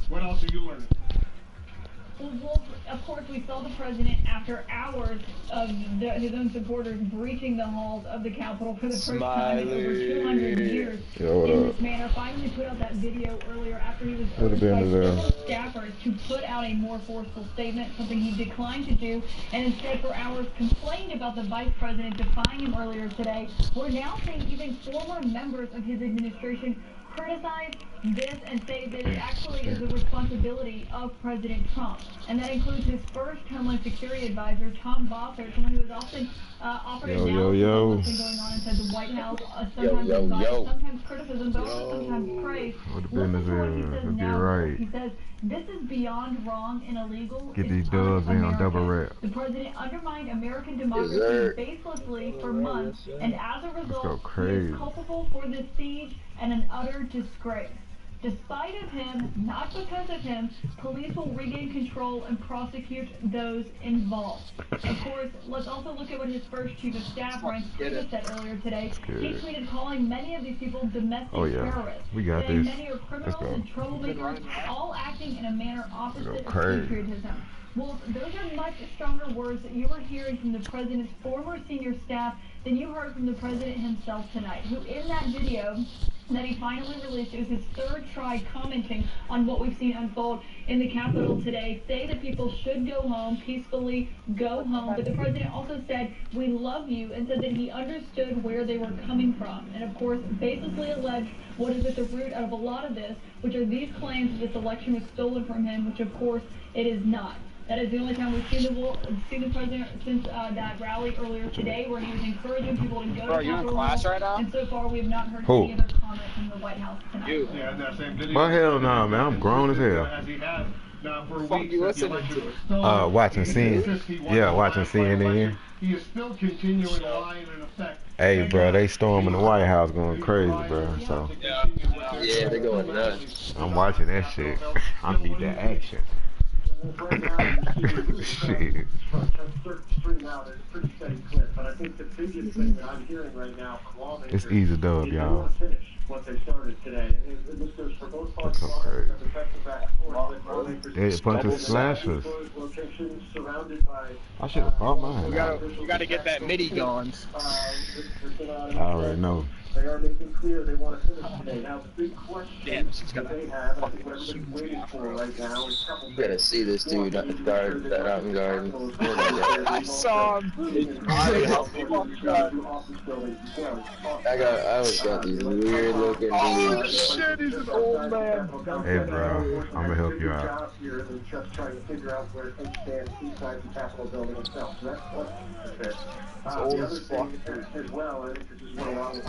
What else are you learning? Well, of course, we saw the president after hours of his own supporters breaching the halls of the Capitol for the first time in over 200 years in this manner. Finally put out that video earlier after he was urged by several staffers to put out a more forceful statement, something he declined to do, and instead for hours complained about the vice president defying him earlier today. We're now seeing even former members of his administration criticize this and say that it actually is the responsibility of President Trump. And that includes his first Homeland Security advisor, Tom Bossert, someone who has often offered analysis of what's been going on inside the White House, sometimes advice, sometimes criticism, but also sometimes praise. Listen to what he says now. He says, this is beyond wrong and illegal. Get these dubs in on double rap. The president undermined American democracy baselessly for months, and as a result, he is culpable for this siege and an utter disgrace. Despite of him, not because of him, police will regain control and prosecute those involved. Of course, let's also look at what his first chief of staff, Ryan said earlier today. He tweeted calling many of these people domestic terrorists, saying many are criminals and troublemakers, all acting in a manner opposite of patriotism. Well, those are much stronger words that you were hearing from the president's former senior staff than you heard from the president himself tonight, who in that video that he finally released, it was his third try commenting on what we've seen unfold in the Capitol today, say that people should go home, peacefully go home. But the president also said, we love you, and said that he understood where they were coming from. And of course, baselessly alleged what is at the root of a lot of this, which are these claims that this election was stolen from him, which of course it is not. That is the only time we've seen the president since that rally earlier today, where he was encouraging people to go to Capitol Hill. And so far, we have not heard any other comment from the White House tonight. Yeah, that same video. But hell no, man, I'm grown as hell. Watching CNN. Yeah, watching CNN. He is still continuing lying in effect. Hey, bro, they storming the White House going crazy, bro. So yeah, they're going nuts. I'm watching that shit. I need that action. Shit. It's easy dub, y'all. What they started today. And this goes for both parties. They a bunch of slashers. I should have bought mine. You gotta get that MIDI going. I already know. They are making clear they want to finish today. Now, the big question they have, I think what everybody's waiting for right now is you gotta see this dude at the guard, that out in garden. I saw him. I always got these weird looking dudes. Oh shit, he's an old man. Hey bro, I'm gonna help you out. Here is just trying to figure out where things stand inside the Capitol building itself. So that's what is the other thing as well, I think this is one along with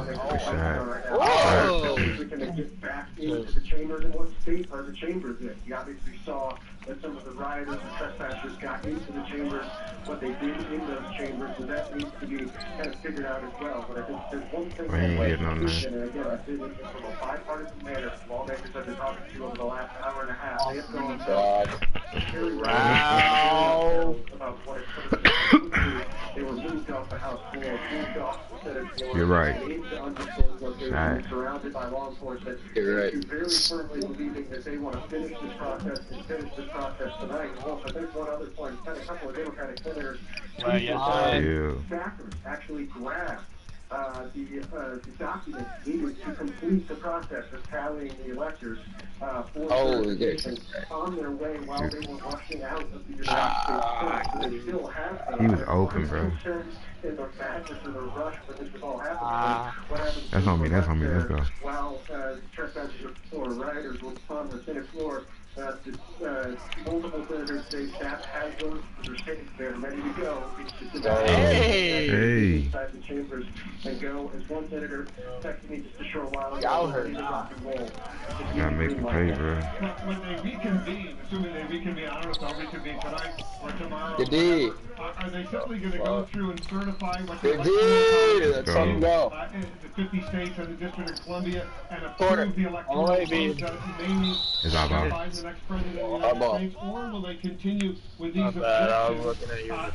we can get back into the chambers, and what state are the chambers in? You obviously saw that some of the rioters and trespassers got into the chambers, what they did in those chambers, so that needs to be kind of figured out as well. But I think there's one thing and again, I say this from a bipartisan manner, lawmakers I've been talking to over the last hour and a half, they have gone about what it's they were moved off the House floor, moved off the Senate floor. You're right. Surrounded by law enforcement. You're right. Very firmly believing that they want to finish this process and finish this process tonight. Well, but there's one other point. A couple of Democratic senators staffers actually grabbed the documents needed to complete the process of tallying the electors for on their way while they were rushing out of the United States. They still have them. He was open, bro. In the madness of the rush when this was all happening. That's on me, that's on me, let's go. While trespassers or rioters were on the Senate floor, multiple senators say staff has those, they're sitting there ready to go. Inside the chambers and go. As one senator texted me just a short while ago, ready to rock and roll. Gotta make them pay, bro. When they reconvene, assuming they reconvene, I don't know if they'll reconvene tonight or tomorrow. They did. Are they simply going to go through and certify what they did? That's how you go. The 50 states and the District of Columbia and approve the electoral votes that they need to certify the next president of the United States, or will they continue with these objections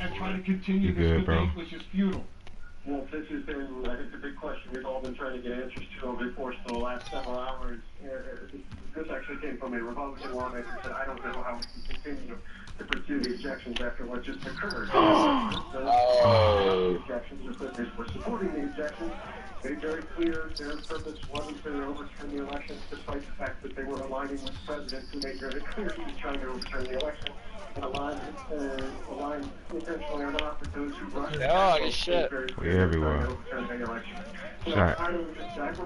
and try to continue this debate, which is futile? Well, this has been, I think, the big question we've all been trying to get answers to over the course of the last several hours. This actually came from a Republican lawmaker said, I don't know how we can continue to pursue the objections after what just occurred. The objections are that they were supporting the objections. Made very clear their purpose wasn't to overturn the election, despite the fact that they were aligning with the president, who made very clear he was trying to overturn the election. And aligned intentionally or not with those who rushed shit. We everywhere. So I don't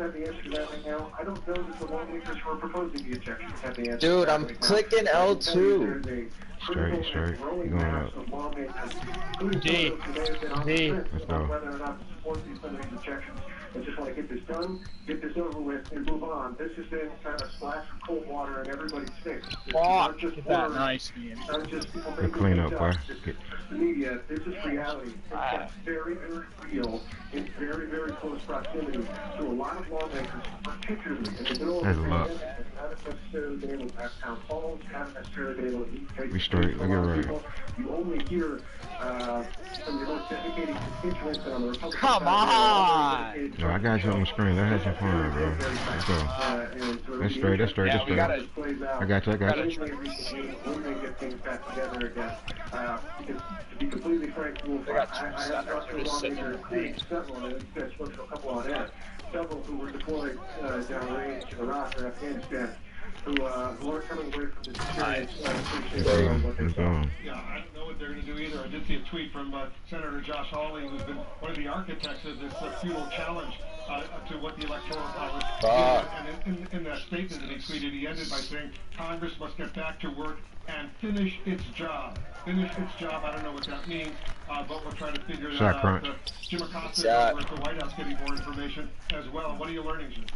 have the answer to that right now. I don't know that the lawmakers who are proposing the objections have the answer. Dude, I'm clicking L2. Straight. You going up. D. Let's go. Whether or not to support some of these objections. I just want to get this done, get this over with, and move on. This has been kind of a splash of cold water in everybody's face. Fuck, get that nice, man. The cleanup, boy. The media, this is reality. It's very, very real in very, very close proximity to a lot of lawmakers, particularly in the middle of the pandemic, haven't necessarily been able to have town halls, haven't necessarily been able to meet face-to-face. We straight, look at right. You only hear from your most dedicated constituents and on the Republican Come on! No, I got you on the screen. Let's have some fun, bro. Let's go. That's straight. I got you. When they get things back together again. Because to be completely frank, I have talked to lawmakers, including several, and I spoke to a couple on air, several who were deployed downrange in Iraq or Afghanistan, who are coming away from this experience. Let's go. Yeah, I don't know what they're going to do either. I did see a tweet from Senator Josh Hawley, who's been one of the architects of this futile challenge to what the Electoral College did. And in that statement that he tweeted, he ended by saying, Congress must get back to work and finish its job. Finish its job. I don't know what that means, but we'll try to figure it out. Jim Acosta over at the White House getting more information as well. What are you learning, Jim?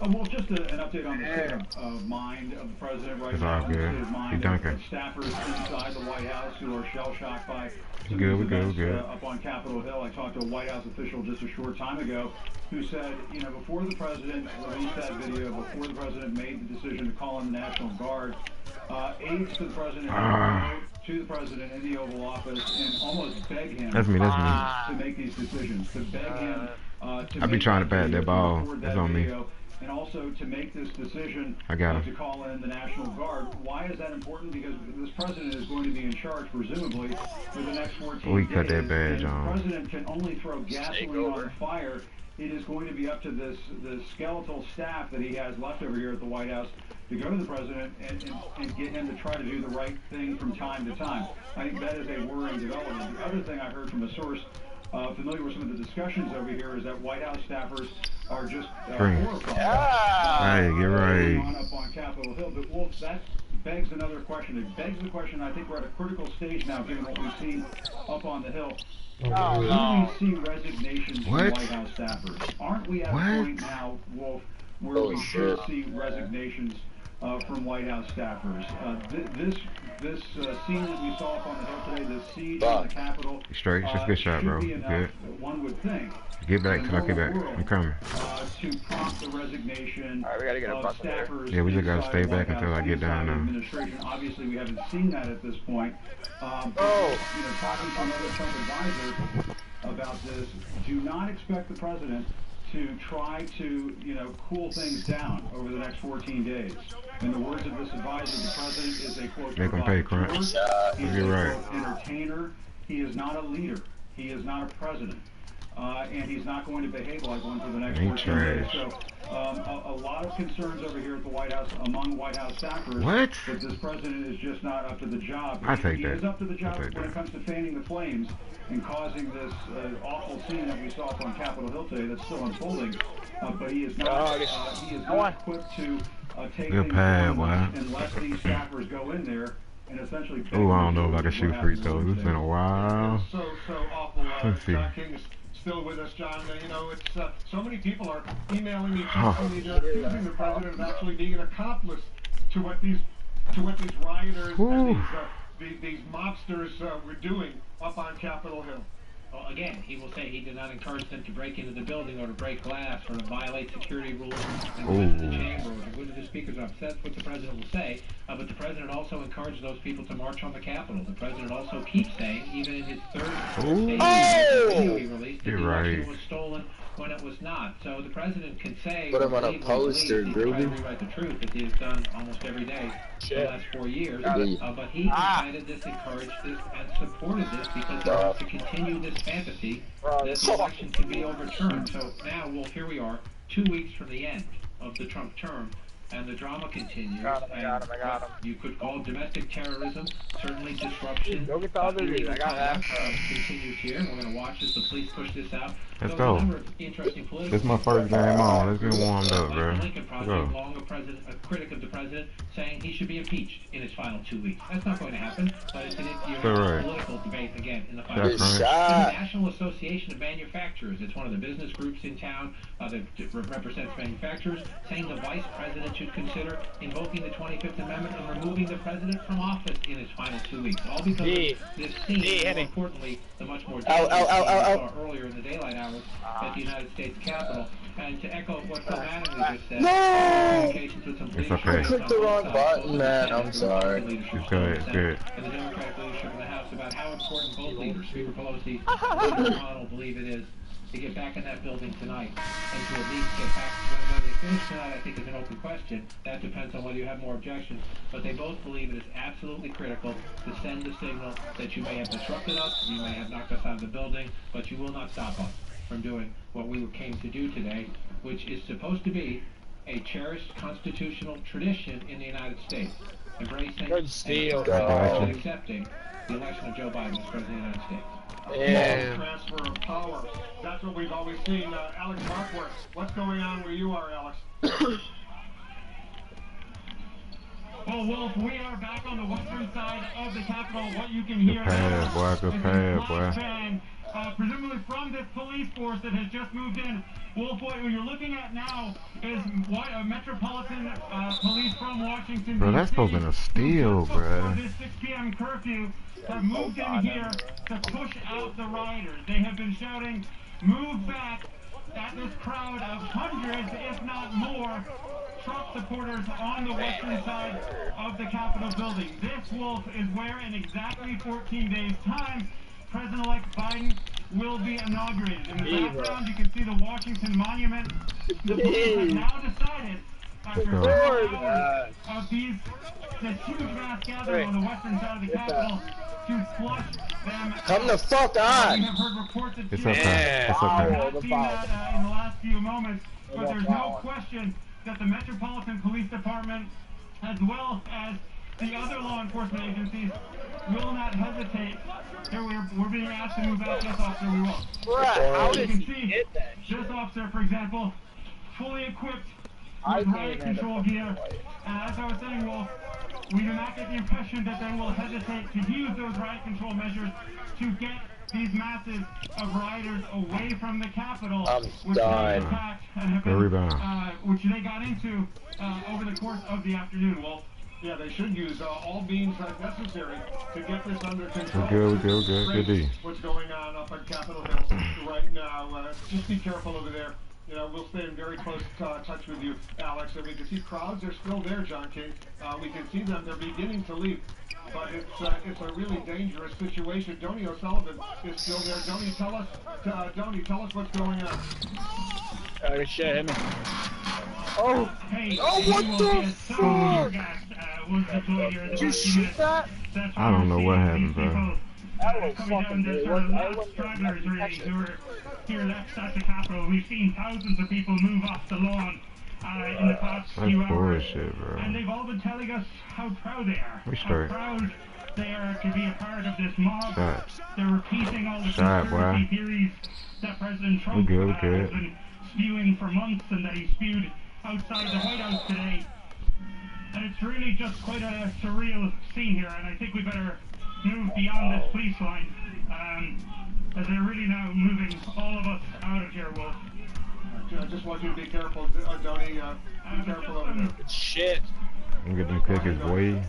Well, just an update on the state of mind of the president right now. The state of mind of staffers inside the White House who are shell-shocked by some events up on Capitol Hill. I talked to a White House official just a short time ago who said, you know, before the president released that video, before the president made the decision to call in the National Guard, aides to the president to the president in the Oval Office and almost beg him to make these decisions, to beg him to be trying to bat that ball. That's on me. And also to make this decision to call in the National Guard. Why is that important? Because this president is going to be in charge, presumably, for the next 14 days. We cut that badge on. The president can only throw gasoline on the fire. It is going to be up to this skeletal staff that he has left over here at the White House to go to the president and get him to try to do the right thing from time to time. I think that is a worrying development. The other thing I heard from a source familiar with some of the discussions over here is that White House staffers are just horrified. Hey, you're right. Up on Capitol Hill, but Wolf, that begs another question. It begs the question. I think we're at a critical stage now, given what we've seen up on the Hill. Do we see resignations from White House staffers? Aren't we at a point now, Wolf, where we should see resignations from White House staffers? This scene that we saw up on the Hill today, this siege on the Capitol, straight. It's just a good shot, bro. Good. One would think. Get back till I get back. I'm coming. To prompt the resignation we gotta get of staffers. Yeah, we just gotta stay back until I get down now. Administration. Obviously, we haven't seen that at this point. Talking to another Trump advisor about this, do not expect the president to try to, cool things down over the next 14 days. In the words of this advisor, the president is a quote, make them pay crunch. He's a quote, entertainer. He is not a leader. He is not a president. And he's not going to behave like one for the next 14 days. So, a lot of concerns over here at the White House among White House staffers that this president is just not up to the job. He is up to the job when it comes to fanning the flames and causing this awful scene that we saw up on Capitol Hill today that's still unfolding. But he is not equipped to take things unless these staffers go in there and essentially. I don't know if I can shoot free throws. It's been a while. So awful. John King is still with us, John. It's so many people are emailing me, accusing the president of actually being an accomplice to what these rioters and these mobsters were doing up on Capitol Hill. Well, again, he will say he did not encourage them to break into the building or to break glass or to violate security rules and go into the chamber or to go to the speaker's office. That's what the president will say. But the president also encouraged those people to march on the Capitol. The president also keeps saying, even in his third video he released, that the election was stolen when it was not. So the president can say, put him on a poster, Groovy. Rewrite the truth, as he has done almost every day for the last 4 years. But he decided this, encouraged this, and supported this because he wants to continue this fantasy that the election can be overturned. So now, well, here we are, 2 weeks from the end of the Trump term. And the drama continues. I got him. You could call domestic terrorism, certainly disruption. Go get the other lead. I got that. Continues here. We're going to watch as the police push this out. Let's go. This is my first game on. Let's get warmed up, bro. Let's go. Long a critic of the president, saying he should be impeached in his final 2 weeks. That's not going to happen, but it's an political debate again in the final. The National Association of Manufacturers. It's one of the business groups in town that represents manufacturers, saying the vice president should consider invoking the 25th Amendment and removing the president from office in his final 2 weeks. All because of this scene, and more importantly, the much more dangerous scene we saw earlier in the daylight hours at the United States Capitol. And to echo what Phil Manningly just said, communications with some leadership. I clicked the wrong button, man. I'm sorry. It's good. It's good. And the Democratic leadership in the House about how important both leaders, Speaker Pelosi and Leader McConnell, believe it is to get back in that building tonight and to at least get back. Whether they finish tonight, I think, is an open question. That depends on whether you have more objections. But they both believe it is absolutely critical to send the signal that you may have disrupted us, you may have knocked us out of the building, but you will not stop us from doing what we came to do today, which is supposed to be a cherished constitutional tradition in the United States, embracing and accepting the election of Joe Biden as President of the United States. Transfer of power. That's what we've always seen. Alex Markworth, what's going on where you are, Alex? Well, Wolf, we are back on the western side of the Capitol. What you can hear now is a bang, presumably from this police force that has just moved in. Wolf, what you're looking at now is a Metropolitan Police from Washington, bro, that's supposed to steal, bro. This 6 p.m. curfew have moved in here to push out the rioters. They have been shouting, "Move back," at this crowd of hundreds, if not more, Trump supporters on the western side of the Capitol building. This, Wolf, is where in exactly 14 days' time, President-elect Biden will be inaugurated. In the background, you can see the Washington Monument. The police have now decided, after several hours of this huge mass gathering on the western side of the Capitol, to flush them out. Come the fuck on! We have heard reports that it's okay. It's okay. we have not seen that in the last few moments, but there's no question that the Metropolitan Police Department, as well as the other law enforcement agencies, will not hesitate. Here we're being asked to move out. Yes, officer, we will. How did you can see this officer, for example, fully equipped with riot control gear. And as I was saying, Wolf, we do not get the impression that they will hesitate to use those riot control measures to get these masses of rioters away from the Capitol, which they attacked and have been, which they got into over the course of the afternoon, Wolf. Yeah, they should use all means necessary to get this under control. We're good. Good. What's going on up on Capitol Hill right now? Just be careful over there. You know, we'll stay in very close touch with you, Alex. And we can see crowds are still there, John King. We can see them. They're beginning to leave. But it's a really dangerous situation. Donnie O'Sullivan is still there. Donnie, tell us what's going on. Shit, hit me. Oh, hey, what the fuck? Did you shoot that? I don't know what happened, bro. That was fucking good. Here at the Capitol. We've seen thousands of people move off the lawn in the past few hours. Bullshit, bro. And they've all been telling us how proud they are. How proud they are to be a part of this mob. Shots. They're repeating all the conspiracy theories that President Trump has been spewing for months and that he spewed outside the White House today. And it's really just quite a surreal scene here, and I think we better move beyond this police line, as they're really now moving all of us out of here, Wolf. I just want you to be careful, Donnie. Be careful over there. Shit. I'm getting quickest boy.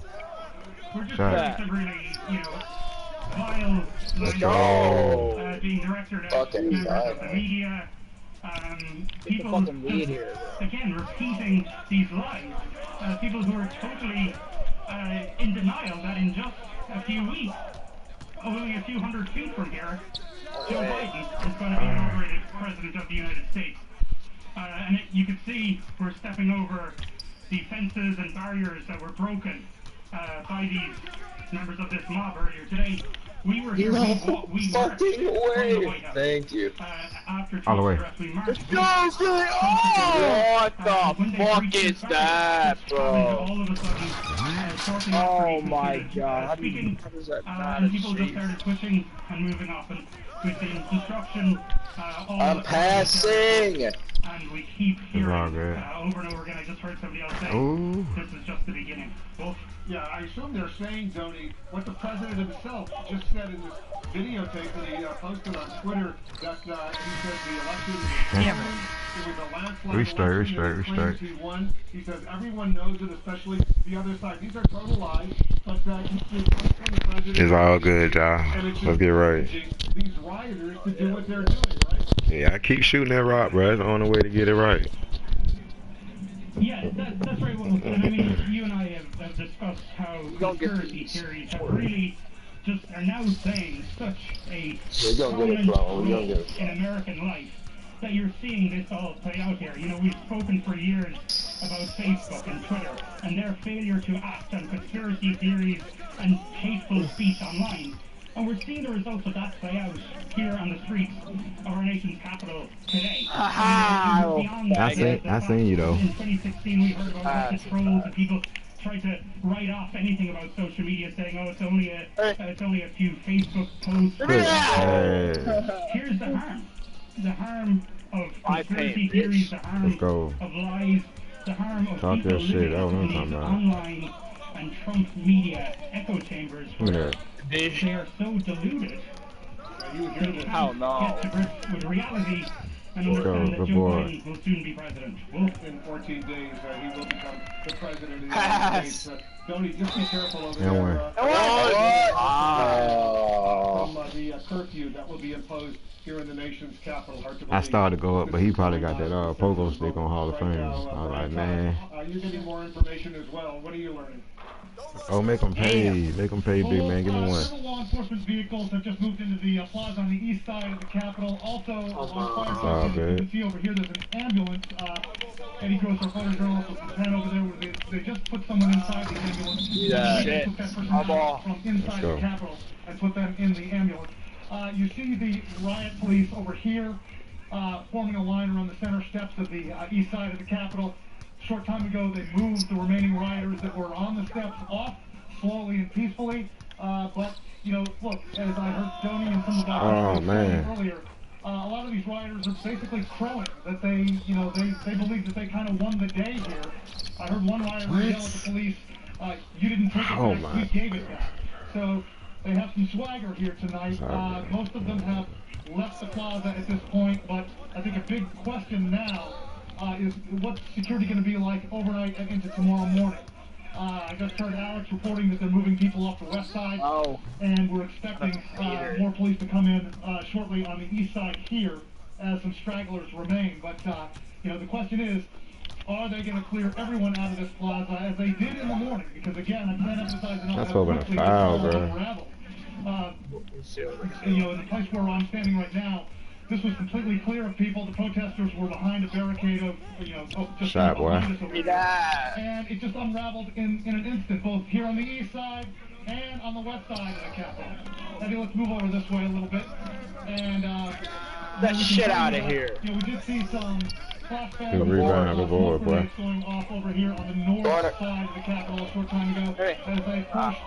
We're just some really, vile, being directed at members of the media. People again repeating these lies. People who are totally in denial that in just a few weeks only a few hundred feet from here, Joe Biden is going to be inaugurated President of the United States. And you can see we're stepping over the fences and barriers that were broken by these members of this mob earlier today. We were here. We marched from the White House. Thank you. After All the way. we marched. What the fuck is that, bro? All of a sudden, oh my god. How does that not and people just started pushing and moving off, and we've seen destruction. I'm passing. And we keep hearing over and over again. I just heard somebody else say, this is just the beginning. Well, yeah, I assume they're saying, Tony, what the president himself just said in this videotape that he posted on Twitter, that he said the election it was a landslide election. He won. He says everyone knows it, especially the other side. These are total lies, but the president. It's all good, y'all. Let's get right. These rioters to do what they're doing, right? Yeah, I keep shooting that rock, bro. It's the only way to get it right. Yeah, that's right. Well, and I mean, you and I have discussed how conspiracy theories have really just are now saying such a prominent role in American life that you're seeing this all play out here. You know, we've spoken for years about Facebook and Twitter and their failure to act on conspiracy theories and hateful speech online. And we're seeing the results of that play out here on the streets of our nation's capital today. I seen you though. In 2016, we heard about the trolls and people tried to write off anything about social media, saying, "Oh, it's only a few Facebook posts." Here's the harm. The harm of conspiracy theories, the harm of lies, the harm of people living in these online and Trump media echo chambers. They are so deluded. Hell no. Get to grips with reality and understand that Joe Biden will soon be president. In 14 days, he will become the president of the United States. Tony, just be careful over there. From the curfew that will be imposed here in the nation's capital. I started to go up, but he probably got that pogo stick on Hall of Fame. I was like, man. You're getting more information as well. What are you learning? Oh, make them pay. Make them pay, big man. Give me one. Several law enforcement vehicles have just moved into the plaza on the east side of the Capitol. Also, on fire, you can see over here there's an ambulance. Eddie Gross, our photojournalist, was ran over there where they just put someone inside the ambulance. They took that person out from inside the Capitol and put them in the ambulance. You see the riot police over here forming a line around the center steps of the east side of the Capitol. Short time ago, they moved the remaining rioters that were on the steps off slowly and peacefully. But, you know, look, as I heard Tony and some of the earlier, a lot of these rioters are basically crowing that they believe that they kind of won the day here. I heard one rioter yell at the police, you didn't take it back, we gave it back. So they have some swagger here tonight. Most of them have left the plaza at this point, but I think a big question now is what's security going to be like overnight and into tomorrow morning. I just heard Alex reporting that they're moving people off the west side, and we're expecting more police to come in shortly on the east side here as some stragglers remain. But, you know, the question is, are they going to clear everyone out of this plaza as they did in the morning? Because, again, I can't emphasize enough how quickly this all unraveled. You know, in the place where I'm standing right now, this was completely clear of people. The protesters were behind a barricade of, just behind us over here. And it just unraveled in an instant, both here on the east side and on the west side of the Capitol. Maybe let's move over this way a little bit. And, that shit out of here. You know, we did see some flashbacks going off over here on the north side of the Capitol a short time ago as they pushed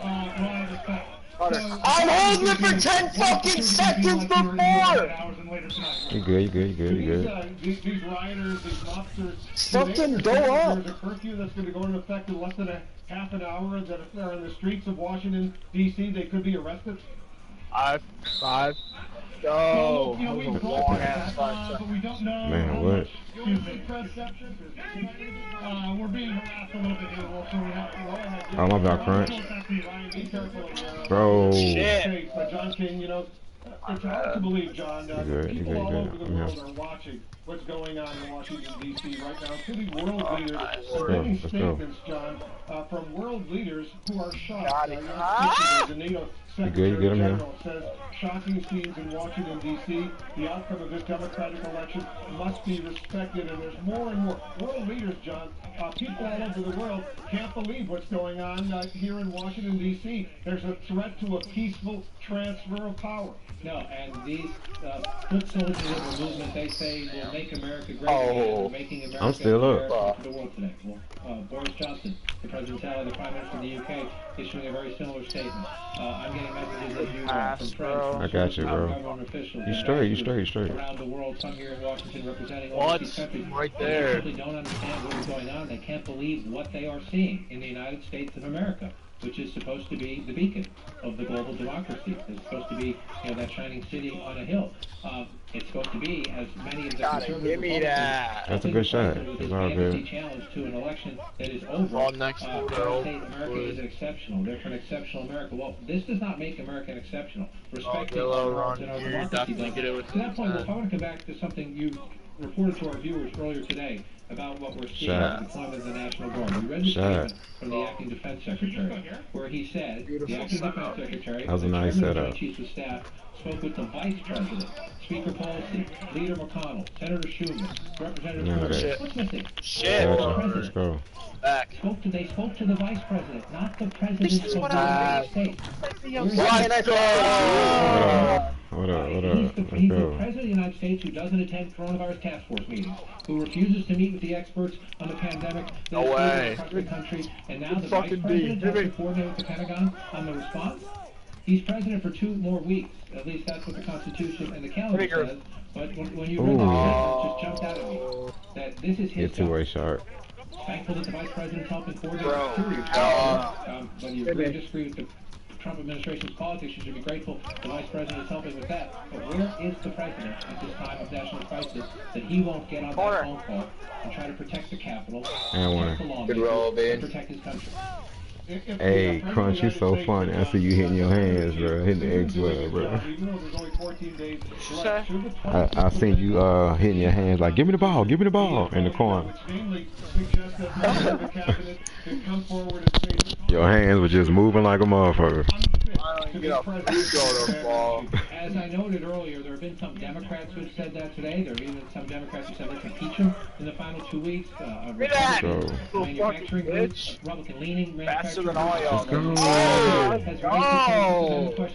rioters back. I'm holding it for 10 fucking seconds before! You good. These rioters, these mobsters, fucking go up! There's a curfew that's going to go into effect in less than a half an hour, that if they're in the streets of Washington, D.C., they could be arrested? Five. Oh, that was a long ass 5 seconds. But we don't know. Man, what? We're being harassed a little bit here, so we have to Oh, my bad, crunch. Bro. Shit. John King, It's hard to believe, John. People all over the world are watching what's going on in Washington, D.C. right now, including world leaders. There are many statements, John, from world leaders who are shocked. The NATO Secretary General says shocking scenes in Washington, D.C. The outcome of this Democratic election must be respected, and there's more and more. World leaders, John, people all over the world can't believe what's going on here in Washington, D.C. There's a threat to a peaceful transfer of power. No, and these foot soldiers of the movement, they say, will make America great again, making America I'm still up. to the world today. Well, Boris Johnson, the President's ally, the Prime Minister of the UK, issuing a very similar statement. I'm getting messages as you are from friends, I got you, bro. government officials, You straight. around the world, some here in Washington representing all these countries. Right there. They simply don't understand what is going on. They can't believe what they are seeing in the United States of America, which is supposed to be the beacon of the global democracy. It's supposed to be, that shining city on a hill. It's supposed to be, as many of the conservative give me that. That's a good shot. It's all good. Challenge to an election that is over. All next say America is exceptional. They're for an exceptional America. Well, this does not make America exceptional. Respecting our rights and our democracy. To that point, I want to come back to something you reported to our viewers earlier today about what we're seeing in the deployment of the National Guard. We read the statement from the acting defense secretary, where he said, the acting defense secretary, that was a nice chairman of the setup. Chiefs of Staff, spoke with the Vice President, Speaker Pelosi, Leader McConnell, Senator Schumer, Representative what's missing? Let's go. Back. They spoke to the Vice President, not the President of the United States. Let's go! What up? He's the President of the United States who doesn't attend coronavirus task force meetings, who refuses to meet with the experts on the pandemic that is across the country, and now the Vice President has to coordinate with the Pentagon on the response? He's president for 2 more weeks. At least that's what the Constitution and the calendar says. But when you read that, it just jumped out at me that this is his two-way sharp. Thankful that the Vice President's helping coordinate security. Whether you agree or disagree with the Trump administration's politics, you should be grateful the Vice President is helping with that. But where is the President at this time of national crisis that he won't get on that phone call and try to protect the Capitol, protect the lawmakers, and protect his country? Hey, Crunch, you so funny. I see you hitting your hands, bro. Hitting the X well, bro. I seen you hitting your hands like, give me the ball in the corner. Your hands were just moving like a motherfucker. As I noted earlier, there have been some Democrats who have said that today. There have been some Democrats who said let's impeach him in the final 2 weeks. Manufacturing groups, Republican-leaning manufacturing groups.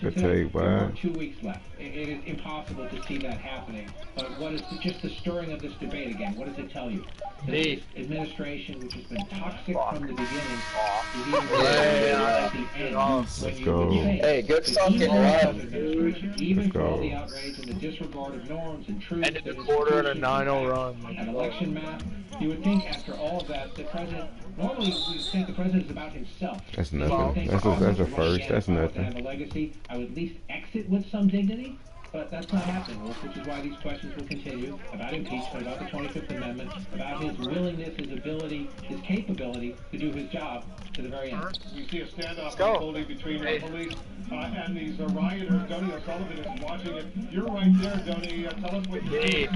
Good take, wow. 2 weeks left. It is impossible to see that happening. But what is just the stirring of this debate again? What does it tell you? The administration, which has been toxic from the beginning, is even at the end. Let's go. Hey, good talking, even for all the outrage and the disregard of norms and truth, and the quarter and a 9-0 run. An election map. You would think after all of that, the president. Normally, we think the president is about himself. That's nothing. That's a first. That's nothing. Have a legacy. I would at least exit with some dignity. But that's not happening, which is why these questions will continue about impeachment, about the 25th Amendment, about his willingness, his ability, his capability to do his job to the very end. We see a standoff unfolding between the police and these rioters. Donnie O'Sullivan is watching it. You're right there, Donnie. Tell us what you see.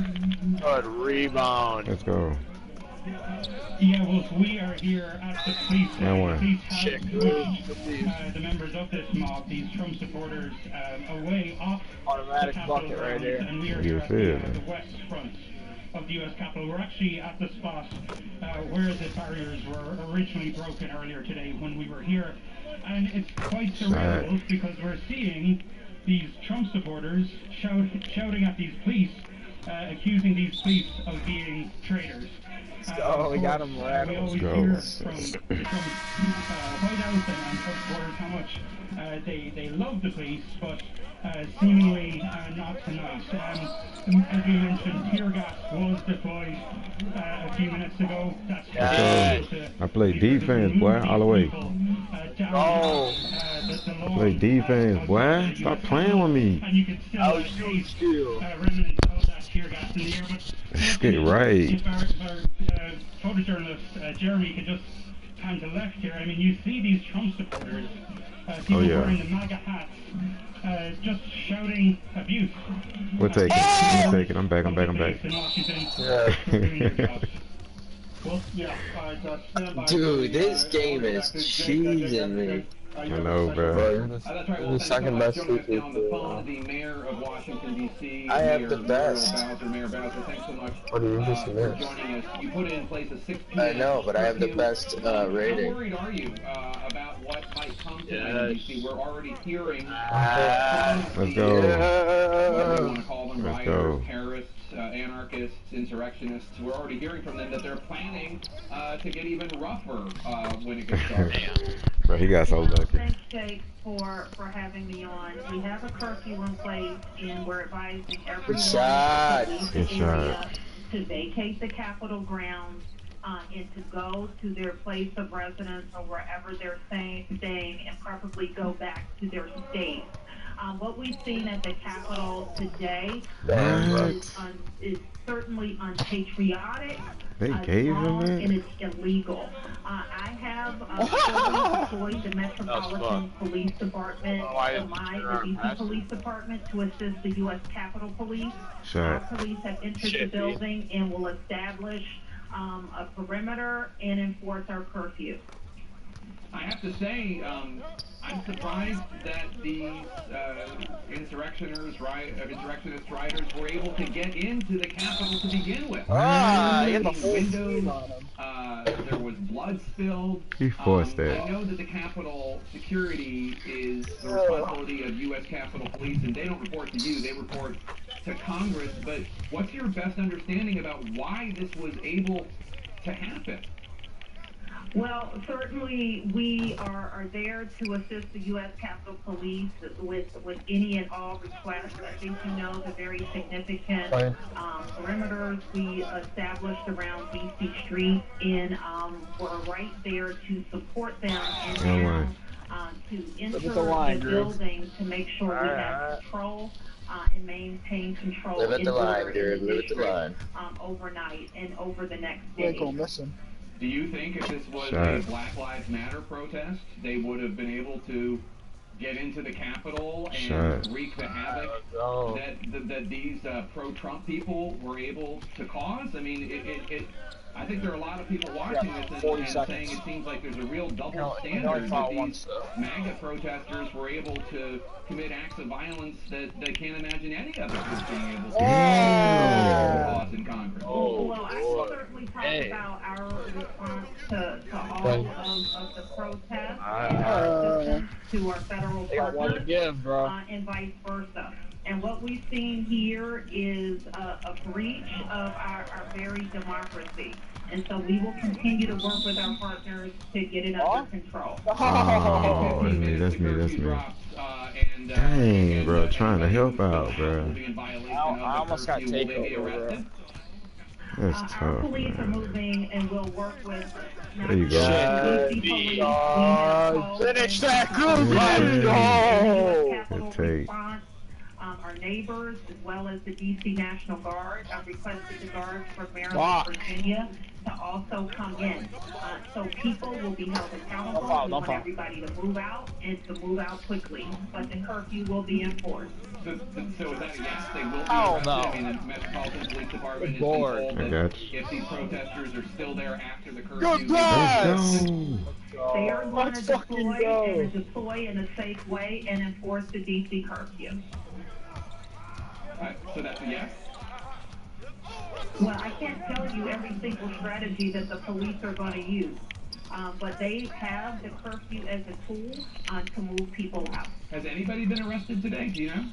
Good rebound. Let's go. Yeah, well, we are here at the police. Police have pushed the members of this mob, these Trump supporters, away off automatic the bucket right there. And we are here at the west front of the U.S. Capitol. We're actually at the spot where the barriers were originally broken earlier today when we were here. And it's quite surreal because we're seeing these Trump supporters shouting at these police, accusing these police of being traitors. Oh, we got him right. We always hear from White House and Trump supporters how much they love the police, but seemingly not tonight. As we mentioned, tear gas was deployed a few minutes ago. I play defense, boy, all the way. I play defense, boy. Stop playing with me. And you can still remnants of that tear gas in the air. But let's get right. If our photojournalist Jeremy could just pan to left here, I mean, you see these Trump supporters people wearing the MAGA hats, just shouting abuse. We'll take it. We'll take it. I'm back. In Washington. Well, yeah, dude, this game is cheesing me. I know, bro. That's right. Well, second best sleeper. On the phone, the mayor of Washington, D.C. I have the best. Mayor Bowser, thanks so much What do you just for joining us. You put in place a 6 p.m. I know, but I have the best rating. How worried are you about what might come tonight in D.C.? We're already hearing Let's go. whatever you want to call them, Let's rioters, go. terrorists, anarchists, insurrectionists. We're already hearing from them that they're planning to get even rougher when it gets started. Bro, he got so lucky. Thanks, Jake, for having me on. We have a curfew in place, and we're advising everyone to vacate the Capitol grounds and to go to their place of residence or wherever they're staying, and preferably go back to their state. What we've seen at the Capitol today is certainly unpatriotic. They gave him it? And it's illegal. I have fully deployed the Metropolitan Police Department, the DC Police Department, to assist the U.S. Capitol Police. Our police have entered the building and will establish a perimeter and enforce our curfew. I have to say, I'm surprised that these insurrectionist rioters were able to get into the Capitol to begin with. Windows, there was blood spilled. He forced it. I know that the Capitol security is the responsibility of U.S. Capitol Police, and they don't report to you, they report to Congress. But what's your best understanding about why this was able to happen? Well, certainly we are there to assist the U.S. Capitol Police with any and all requests. I think you know the very significant perimeters we established around D.C. Street, and we're right there to support them and to enter the building to make sure we have control and maintain control in the district overnight and over the next day. Do you think if this was a Black Lives Matter protest, they would have been able to get into the Capitol and wreak the havoc that these pro-Trump people were able to cause? I mean, I think there are a lot of people watching this and saying it seems like there's a real double standard that these MAGA protesters were able to commit acts of violence that they can't imagine any of us being able to cause in Congress. Well, I can certainly talk about our response to all of the protests and our assistance to our federal partners and vice versa. And what we've seen here is a breach of our very democracy. And so we will continue to work with our partners to get it under control. Oh, that's me. Dang, bro, trying to help out, bro. I almost got taken over. That's tough. Our police are moving, and we'll work with. There you go. Finish that group. Let's go. Good take. Our neighbors, as well as the D.C. National Guard. I've requested the guards from Maryland and Virginia to also come in. So people will be held accountable. We want everybody to move out and to move out quickly. But the curfew will be enforced. So is that a yes? They will be arrested? I mean, the Metropolitan Police Department is told that if these protesters are still there after the curfew, they are going to deploy in a safe way and enforce the D.C. curfew. So that's a yes? Well, I can't tell you every single strategy that the police are going to use, but they have the curfew as a tool to move people out. Has anybody been arrested today? Do you know?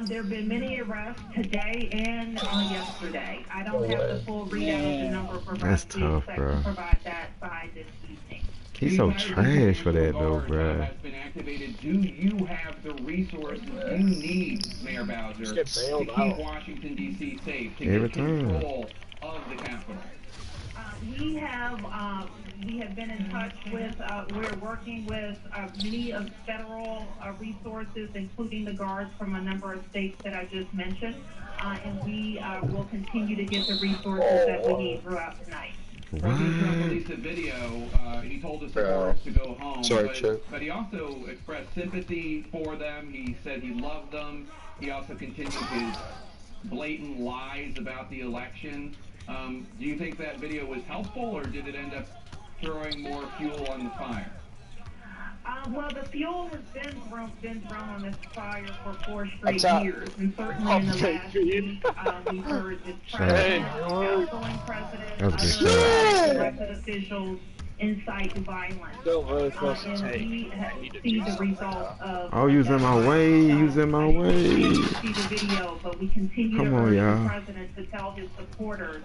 There have been many arrests today and yesterday. I don't have the full readout of the number of arrests. We expect to provide that by this evening. He's so trash for that, though, bro. Has been activated. Do you have the resources you need, Mayor Bowser, to keep Washington, D.C. safe, to get control of the Capitol? We have been in touch with, we're working with many of federal resources, including the guards from a number of states that I just mentioned, and we will continue to get the resources that we need throughout the night. President Trump released a video. He told his supporters to go home, but he also expressed sympathy for them. He said he loved them. He also continued his blatant lies about the election. Do you think that video was helpful, or did it end up throwing more fuel on the fire? Well, the fuel has been thrown on this fire for 4 straight years, and certainly in the last week, we've heard the president, outgoing president, other elected officials incite violence. And we see the result of. Oh, using my way, using my way. See the video, but we continue to urge the president to tell his supporters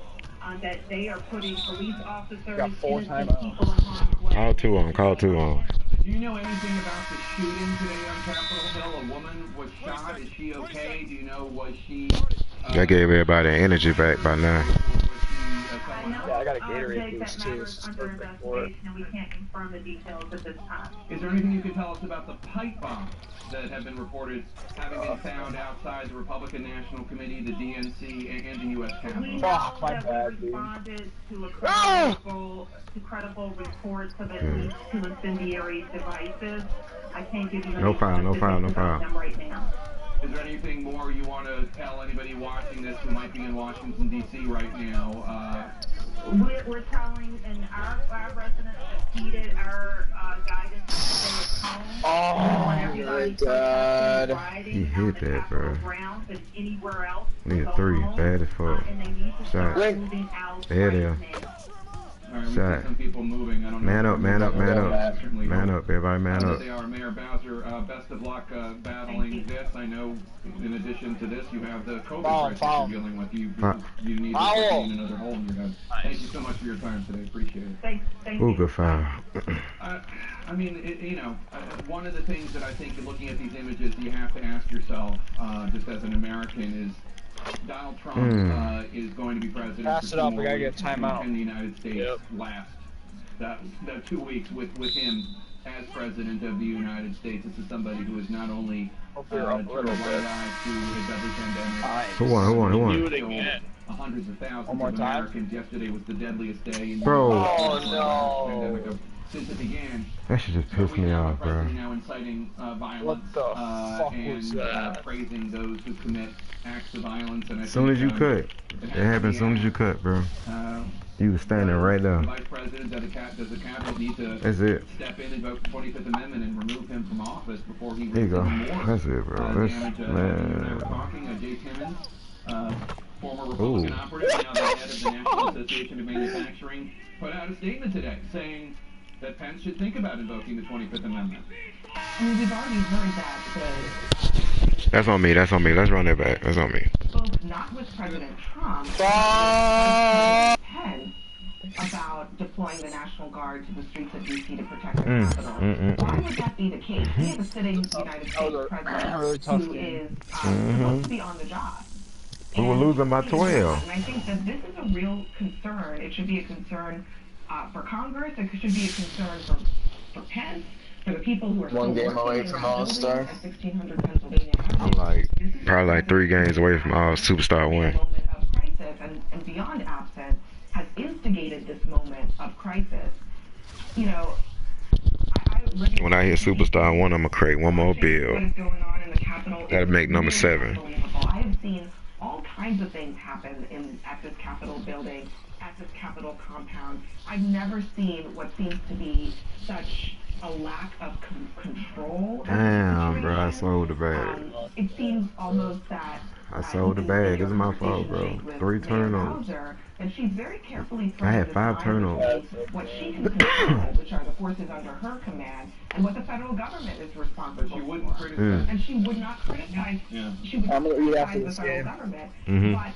that they are putting police officers, innocent people in harm's way. Call 2 on, call 2 on. Do you know anything about the shooting today on Capitol Hill? A woman was shot. Is she okay? Do you know, was she... That gave everybody energy back by now. Yeah, I got a Gatorade boost too. It's under investigation, and we can't confirm the details at this time. Is there anything you can tell us about the pipe bombs that have been reported having been found outside the Republican National Committee, the DNC, and the U.S. Capitol? We know that we responded to credible reports of at least 2 incendiary devices. I can't give you no foul right now. Is there anything more you want to tell anybody watching this who might be in Washington, D.C. right now? We're telling, and our residents have heeded our guidance to stay at home. Oh my God. He hit that, bro. Grounds and anywhere else. Need a 3, bad as fuck. And they need to start moving out right now. Shot. Some people moving. I don't know. Man up, man up, man up. Man up, everybody, man up. They are. Mayor Bowser, best of luck battling this. I know, in addition to this, you have the COVID crisis you're dealing with. You need to gain another hole in your head. Thank you so much for your time today. Appreciate it. Thank you. Good foul. I mean, one of the things that I think looking at these images, you have to ask yourself, just as an American, is Donald Trump is going to be president Pass it up, we gotta get a timeout. In the United States last. That 2 weeks with him as president of the United States. This is somebody who is not only turned a blind eye to a deadly pandemic. Who won? Hundreds of thousands of Americans. Yesterday was the deadliest day in the pandemic since it began. That shit just pissed me off, bro. Now inciting violence what the fuck was that? Praising those who commit acts of violence. And as soon as you cut, it happened as soon as you cut, bro. You was standing right there. The Vice President, does the cabinet need to step in, invoke the 25th Amendment, and remove him from office before he... There you go. That's it, bro. That's, man. Jay Timmons, former Republican operative, now the head of the National Association of Manufacturing, put out a statement today saying that Pence should think about invoking the 25th Amendment. I mean, we've already heard that. That's on me. Let's run it back. That's on me. Spoke not with President Trump, Pence, about deploying the National Guard to the streets of D.C. to protect the Capitol. Why would that be the case? We have a sitting United States president who is supposed to be on the job. We were losing by 12. And I think that this is a real concern. It should be a concern for Congress. It should be a concern for Pence, for the people who are one game away from All-Star. 1600 Pennsylvania. I'm probably 3 games away from All Superstar win. Moment of crisis and beyond absence has instigated this moment of crisis. You know, when I hit Superstar 1, I'm gonna create one more build. That'll make number 7. I have seen all kinds of things happen at this Capitol building, at this Capitol compound. I've never seen what seems to be such a lack of control. Damn, bro, I sold the bag. It seems almost that I sold the bag. This is my fault, bro. 3 turnovers. And she's very carefully I had 5 turnovers. What she can control, which are the forces under her command, and what the federal government is responsible for. And she would not criticize. She would not criticize the federal government. But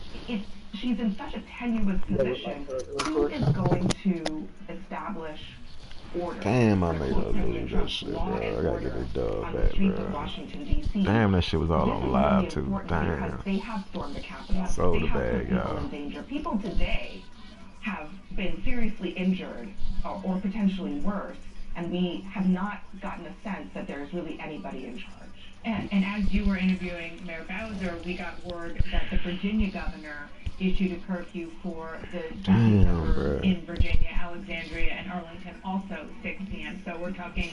she's in such a tenuous position. Who is going to establish order? Damn, I made her lose that shit, bro. I gotta get this dub back, bro. Damn, that shit was all on live, too. Damn. They have stormed the Capitol. Sold the bag, y'all. People today have been seriously injured or potentially worse, and we have not gotten a sense that there's really anybody in charge. And as you were interviewing Mayor Bowser, we got word that the Virginia governor issued a curfew for the DC suburbs in Virginia, Alexandria, and Arlington, also 6 p.m. So we're talking,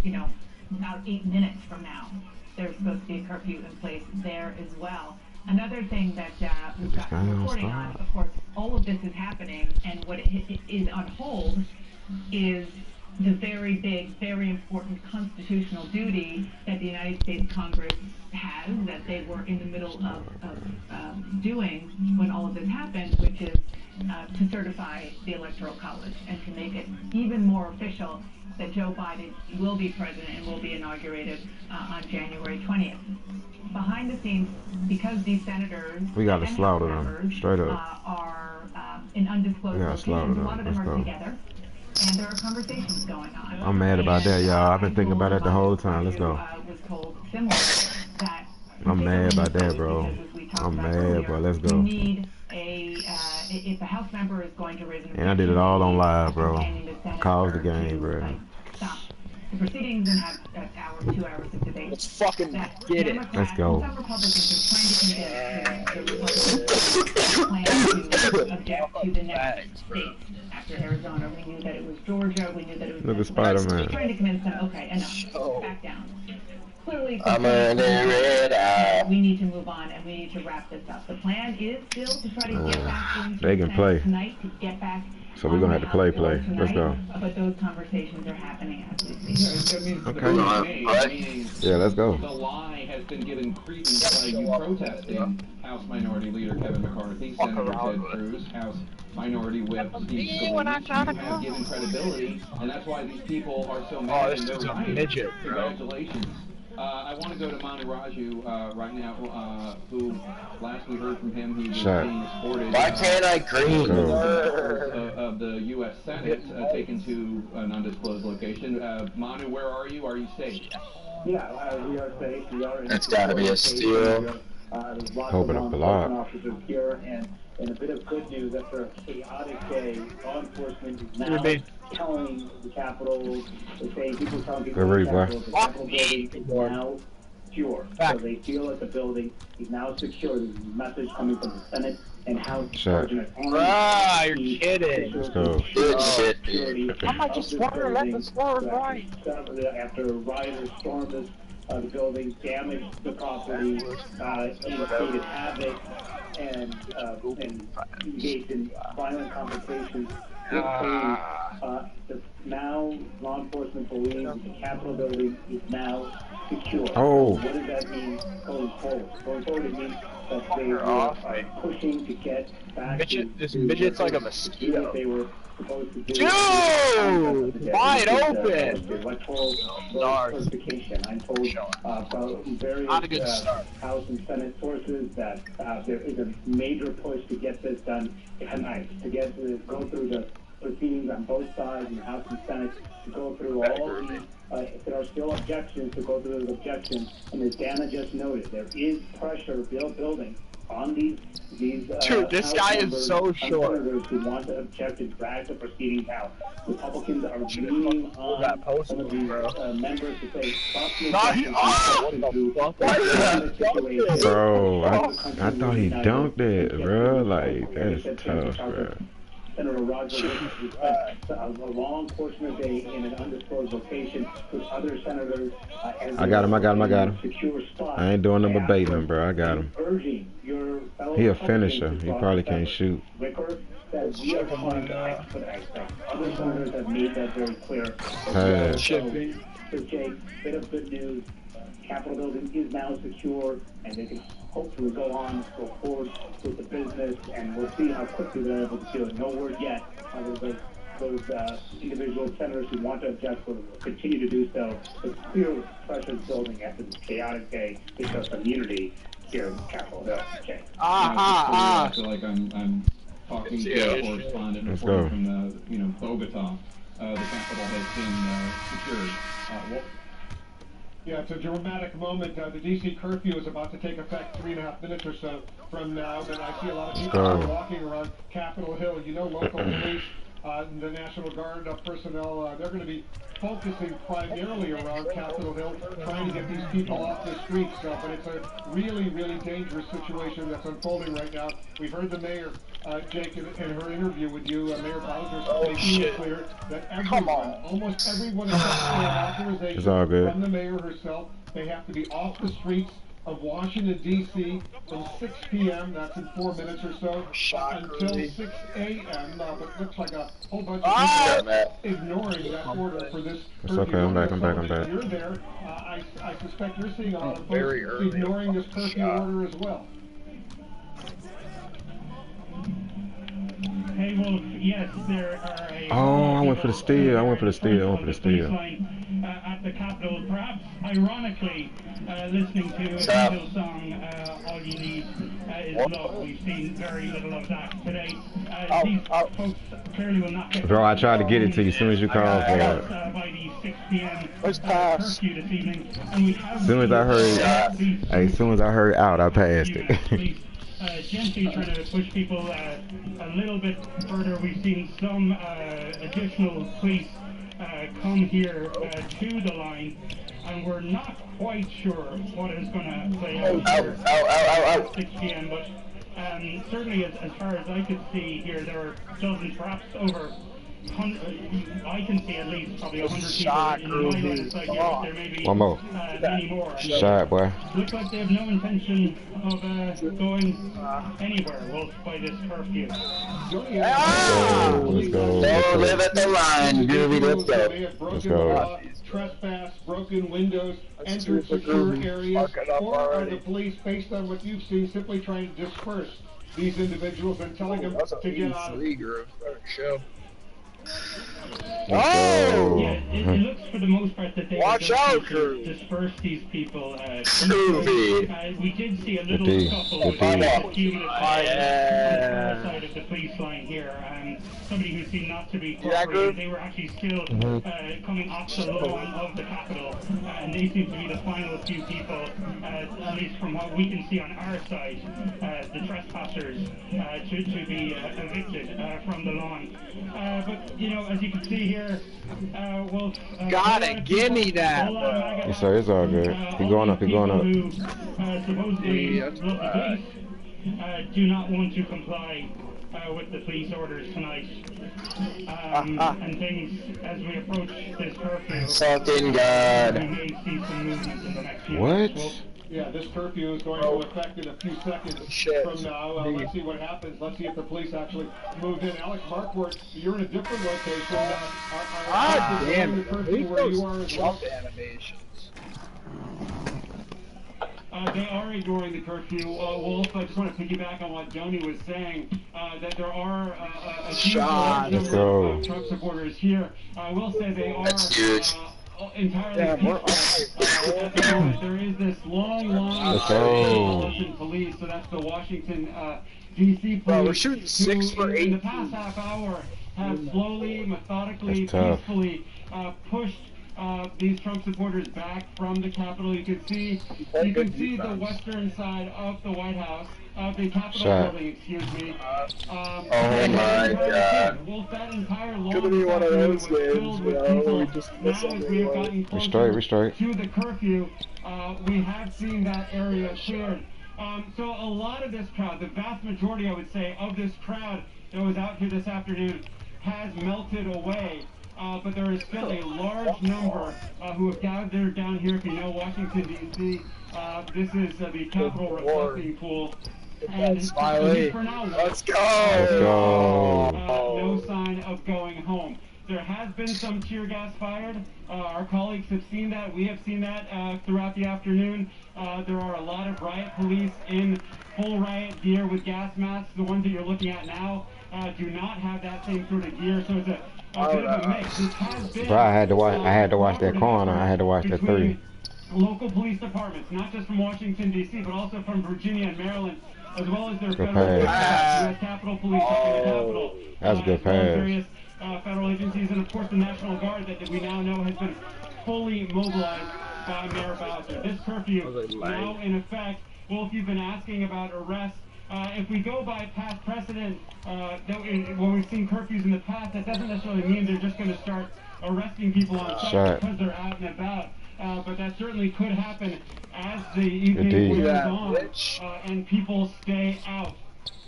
you know, about 8 minutes from now, there's supposed to be a curfew in place there as well. Another thing that we've got reporting on, of course, all of this is happening, and what is on hold is the very big, very important constitutional duty that the United States Congress has, that they were in the middle of doing when all of this happened, which is to certify the Electoral College and to make it even more official that Joe Biden will be president and will be inaugurated on January 20th. Behind the scenes, because these senators we gotta slaughter them straight up. Are in undisclosed locations, a lot of them are together, and there are conversations going on. I'm mad about that, y'all. I've been thinking about that the whole time. Let's go. Was told similar that I'm mad about that, bro. I'm mad, bro. Let's go. Need a if a House member is going to raise an and I did it all on live, bro. Caused the game, bro. Stop the proceedings and have an hour, 2 hours of debate. Let's fucking get it. Let's go. Some Republicans are trying to convince the Republicans plan to object to the next state after Arizona. We knew that it was Georgia. We knew that it was. Look at Spider-Man. Trying to convince them. Okay, enough. Back down. Clearly, we need to move on and we need to wrap this up. The plan is still to try to get back into they can play tonight to get back. So we're gonna have to play. Let's go. But those conversations are happening as we speak. Okay. Yeah, let's go. The lie has been given credence by you protesting House Minority Leader Kevin McCarthy, Senator Ted Cruz, House Minority Whip Steve Scalise. You have given credibility, and that's why these people are so mad and they're rioting. Congratulations. I want to go to Manu Raju right now, who last we heard from him, he was being escorted. Why can't I green? Of the U.S. Senate taken to an undisclosed location. Manu, where are you? Are you safe? Yeah, we are safe. We are in. That's got to be a steal. Hoping a block. Officers here, and a bit of good news after a chaotic day. Law enforcement is now telling the Capitol, people telling people the Capitol building is now secure. So they feel that the building is now secure. There's a message coming from the Senate and House. You're kidding. Let's go. Good shit, dude. I might just want to let the score right. After rioters stormed the building, damaged the property, created havoc, and engaged in violent confrontations with police. Now, law enforcement believes the Capitol building is now secure. Oh. What does that mean going forward? Going forward, it means that they were pushing to get back this midget's like a mosquito. They were supposed to do. Dude! Wide open! Electoral certification. I'm told from various House and Senate sources that there is a major push to get this done tonight, to go through the proceedings on both sides in the House and Senate, to go through all the if there are still objections, to go through those objections. And as Dana just noted, there is pressure building on these dude, this guy is so short. Senators who want to object and drag the proceedings out. Republicans are leaning on some of these members to say, stop the bro, I thought he dunked it, bro. Like, that's tough, bro. Senator Roger a long portion of the day in an undisclosed location with other senators. I got him. I ain't doing no baiting him, bro. I got him. He a finisher. He probably can't shoot. Other senators have made that very clear. So, Jake, bit of good news. Capitol building is now secure, and they can hopefully go forward with the business, and we'll see how quickly they're able to do it. No word yet. Those individual senators who want to object will continue to do so. It's clear pressure is building after this chaotic day to show some unity here in Capitol Hill. Okay. I feel like I'm talking to a correspondent reporting from Bogota. The Capitol has been secured. Yeah, it's a dramatic moment. The D.C. curfew is about to take effect 3.5 minutes or so from now, and I see a lot of people walking around Capitol Hill. You know, local police The National Guard personnel, they're going to be focusing primarily around Capitol Hill, trying to get these people off the streets. But it's a really, really dangerous situation that's unfolding right now. We've heard the mayor, Jake, in her interview with you, Mayor Bowser, making it clear that everyone, almost everyone has authorization from the mayor herself. They have to be off the streets of Washington, D.C. from 6 p.m., that's in 4 minutes or so, until 6 a.m. But it looks like a whole bunch of people ignoring that order for this. It's okay, I'm back. You're there. I suspect you're seeing a lot of folks ignoring this curfew order as well. Hey, Wolf, yes, there are a... Oh, I went for the steal. At the Capitol, perhaps ironically, listening to a Beatles song, All You Need Is Love. We've seen very little of that today. These folks clearly will not get... Bro, I tried to get it to you as soon as you called for it. By the 6 p.m. curfew this evening. And we have as soon as I heard out, I passed it. Gently trying to push people a little bit further. We've seen some additional police come here to the line, and we're not quite sure what is going to play out here at 6 p.m. But certainly, as far as I could see here, there are dozens, perhaps over. I can see at least probably 100 people in my line of sight here, but there may be many more. Shot, boy. Looks like they have no intention of going anywhere, Wolf, by this curfew. Let's go. Don't live at the line, Groovy. Let's go. Trespass, broken windows, entered secure areas, or are the police, based on what you've seen, simply trying to disperse these individuals and telling them to get out of here? Oh! Yeah, it looks for the most part that they disperse these people. We did see a little scuffle with a few minutes outside of the police line here. Somebody who seemed not to be cooperating. They were actually still coming off the lawn of the Capitol, and they seem to be the final few people, at least from what we can see on our side, the trespassers to be evicted from the lawn. But you know, as you can see here, Wolf. Gotta give me that. Yes, sir, it's all good. Keep going up. Who, supposedly love the police, do not want to comply with the police orders tonight. And things, as we approach this curfew, Fucking God. we may see some movement in the next few minutes. What? Yeah, this curfew is going to affect in a few seconds from now. Let's see what happens. Let's see if the police actually move in. Alex Markwart, you're in a different location. Damn the it. curfew where you are as well? Animations. They are ignoring the curfew. Wolf, I just want to piggyback on what Joni was saying, that there are a huge number of Trump supporters here. I will say they are entirely peaceful. There is this long line of Washington police, so that's the Washington, D.C. police, we're shooting 6 for 8. In the past half hour have slowly, methodically, peacefully pushed these Trump supporters back from the Capitol. You can see the western side of the White House, of the Capitol building, excuse me. Oh my God. Well, that entire lawn Could be one of those filled with people. Now, as we have gotten closer to the curfew, we have seen that area cleared. So a lot of this crowd, the vast majority, I would say, of this crowd that was out here this afternoon has melted away. But there is still a large number who have gathered down here. If you know Washington, D.C., this is the Capitol reflecting pool. And Smiley, for now, let's go! No sign of going home. There has been some tear gas fired. Our colleagues have seen that. We have seen that throughout the afternoon. There are a lot of riot police in full riot gear with gas masks. The ones that you're looking at now do not have that same sort of gear. So it's a bit of a mix. This has been, Bro, I had to watch that corner. I had to watch that 3. Local police departments, not just from Washington, D.C., but also from Virginia and Maryland, as well as their federal U.S. Capitol Police up in the Capitol. That's a good pass. Various federal agencies, and of course the National Guard that we now know has been fully mobilized by Mayor Bowser. This curfew now in effect. Well, if you've been asking about arrests if we go by past precedent, when we've seen curfews in the past, that doesn't necessarily mean they're just going to start arresting people on site because they're out and about. But that certainly could happen as the evening wears on and people stay out.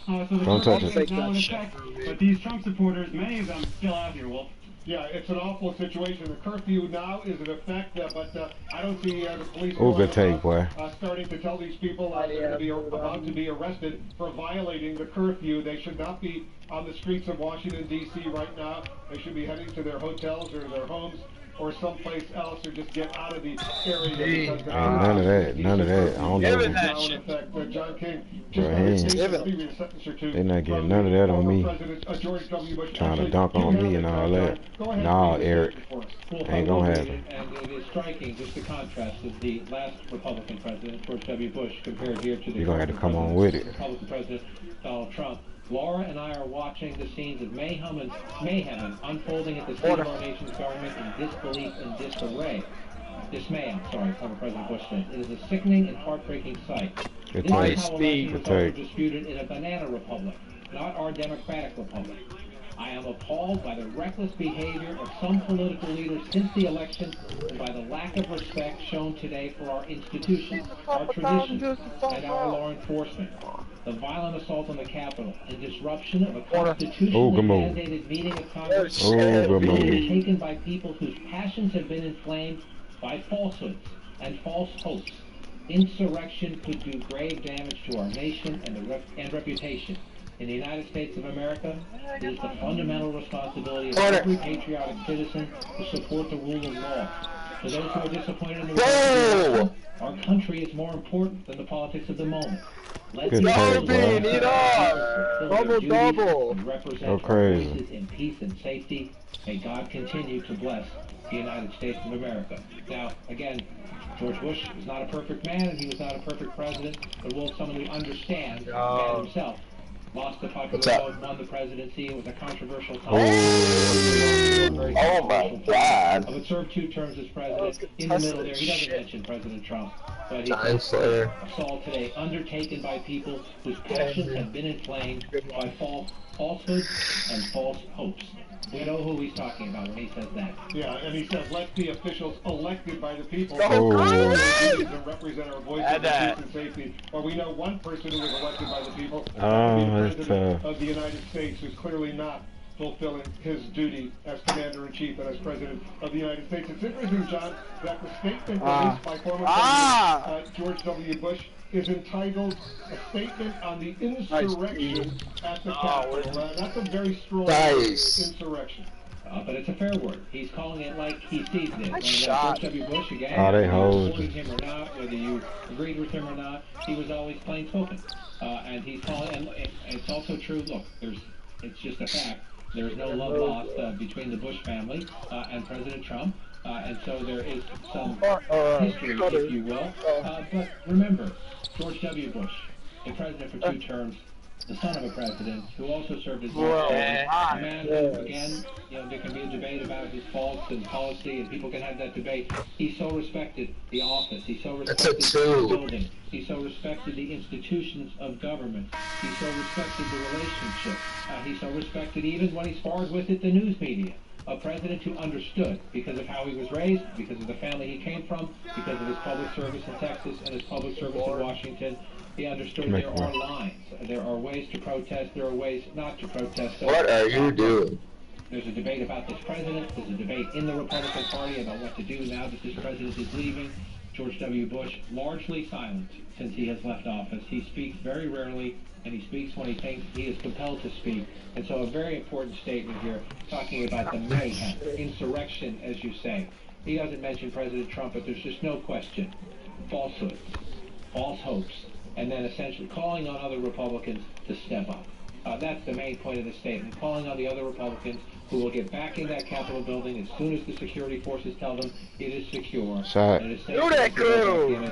So the curfew is now in effect, but these Trump supporters, many of them, still out here, Wolf. Yeah, it's an awful situation. The curfew now is in effect, but I don't see the police starting to tell these people they're going to be about to be arrested for violating the curfew. They should not be on the streets of Washington, D.C. right now. They should be heading to their hotels or their homes or someplace else, or just get out of the area. None of that. I don't know. John King, they're not getting none of that on me. Trying to dunk on me and all that. Nah, Eric. Ain't gonna happen. And it is striking, just the contrast of the last Republican president, George W. Bush, compared here to the You're gonna have to come on with it. Republican president, Donald Trump. Laura and I are watching the scenes of mayhem and unfolding at the seat of our nation's government in disbelief and dismay, former President Bush said. It is a sickening and heartbreaking sight. This is how elections are disputed in a banana republic, not our democratic republic. I am appalled by the reckless behavior of some political leaders since the election and by the lack of respect shown today for our institutions, our traditions, and our law enforcement. The violent assault on the Capitol and disruption of a constitutionally mandated meeting of Congress is taken by people whose passions have been inflamed by falsehoods and false hopes. Insurrection could do grave damage to our nation and reputation. In the United States of America, it is the fundamental responsibility of every patriotic citizen to support the rule of law. For those who are disappointed in the result, our country is more important than the politics of the moment. Let's double. Go crazy. In peace and safety. May God continue to bless the United States of America. Now, again, George Bush was not a perfect man, and he was not a perfect president, but Wolf, someone who understands the man himself. Lost the popular vote, won the presidency. It was a controversial time. Oh my God! But served 2 terms as president. In the middle there, he doesn't mention President Trump, but he assault today undertaken by people whose passions have been inflamed by falsehoods and false hopes. We know who he's talking about when he says that. Yeah, and he says, let the officials elected by the people to represent our voices of peace and safety. Well, we know one person who was elected by the people, the President of the United States, who's clearly not fulfilling his duty as Commander-in-Chief and as President of the United States. It's interesting, John, that the statement released by former President George W. Bush is entitled A Statement on the Insurrection at the Capitol. That's a very strong insurrection. But it's a fair word. He's calling it like he sees it. George W. Bush, again, they supported him or not, whether you agreed with him or not, he was always plain spoken. And he's calling, and it's also true, look, it's just a fact. There's no love lost between the Bush family and President Trump. And so there is some history, if you will. But remember, George W. Bush, a president for 2 terms, the son of a president who also served as a man who, again, there can be a debate about his faults and policy, and people can have that debate. He so respected the office. He so respected the building. He so respected the institutions of government. He so respected the relationship. He so respected even when he sparred with it, the news media. A president who understood, because of how he was raised, because of the family he came from, because of his public service in Texas and his public service in Washington, he understood there are lines. There are ways to protest. There are ways not to protest. So what are you doing? There's a debate about this president. There's a debate in the Republican Party about what to do now that this president is leaving. George W. Bush, largely silent since he has left office. He speaks very rarely, and he speaks when he thinks he is compelled to speak. And so a very important statement here, talking about the mayhem, insurrection, as you say. He doesn't mention President Trump, but there's just no question. Falsehoods, false hopes, and then essentially calling on other Republicans to step up. That's the main point of the statement, calling on the other Republicans who will get back in that Capitol building as soon as the security forces tell them it is secure. And it is safe.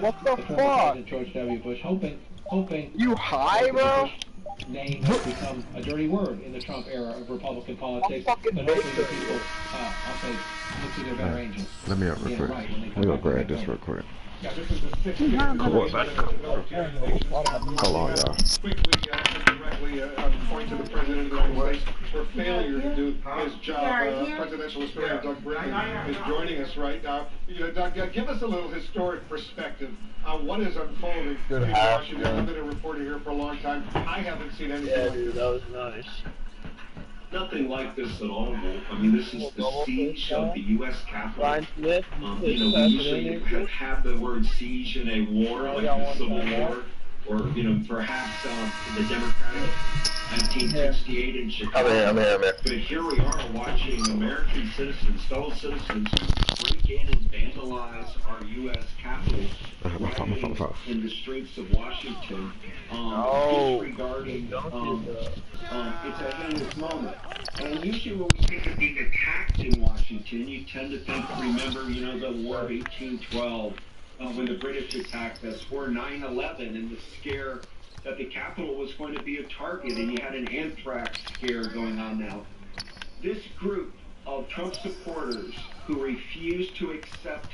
What the fuck? President George W. Bush hoping you high, bro? Name has become a dirty word in the Trump era of Republican politics. But hopefully the people, I'll say, look to their better angels. Let me up real quick. We're going to grab this real quick. Yeah, this is the 6th. Hold on, y'all. Quickly and directly point to the President of the United States for failure to do his job. Presidential historian Doug Brinkley is joining us right now. Doug, give us a little historic perspective on what is unfolding in Washington. I've been a reporter here for a long time. I haven't seen anything like this. That was nice. Nothing like this at all, Wolf. I mean, this is the siege of the U.S. Capitol. We usually have the word siege in a war, like the Civil War, or, perhaps the Democratic 1968 in Chicago. But here we are watching American citizens, fellow citizens, break in and vandalize our U.S. Capitol in the streets of Washington, disregarding it's a heinous moment. And usually when we think of being attacked in Washington, you tend to remember, the War of 1812, when the British attacked us, or 9/11 and the scare that the Capitol was going to be a target, and you had an anthrax scare going on now. This group of Trump supporters who refuse to accept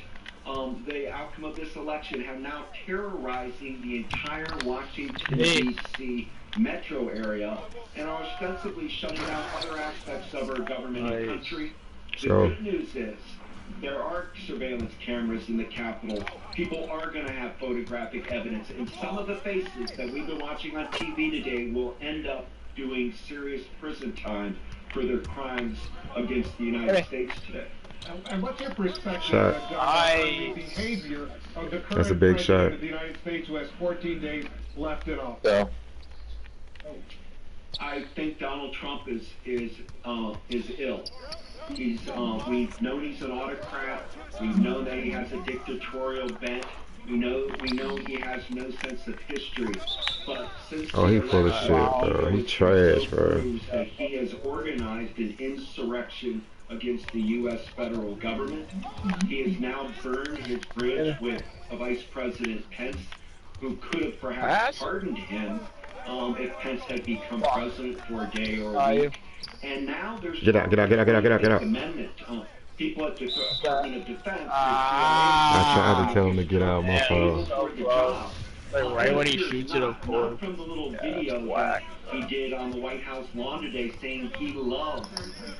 the outcome of this election have now terrorizing the entire Washington, D.C. metro area and are ostensibly shutting down other aspects of our government and country. The good news is there are surveillance cameras in the Capitol. People are going to have photographic evidence, and some of the faces that we've been watching on TV today will end up doing serious prison time for their crimes against the United States today. And what's your perspective on the behavior of the current president of the United States who has 14 days left in office? Yeah. I think Donald Trump is ill. We've known he's an autocrat. We know that he has a dictatorial bent. We know he has no sense of history. But since he full of shit, bro. He trash, bro. That he has organized an insurrection against the U.S. federal government. He has now burned his bridge with Vice President Pence, who could have perhaps pardoned him if Pence had become president for a day or a week. And now there's get out. Amendment. People at the Department of Defense. I tried to tell him to get out, my fault. Right when he shoots it, of course. Not from the little video that he did on the White House lawn today, saying he loves,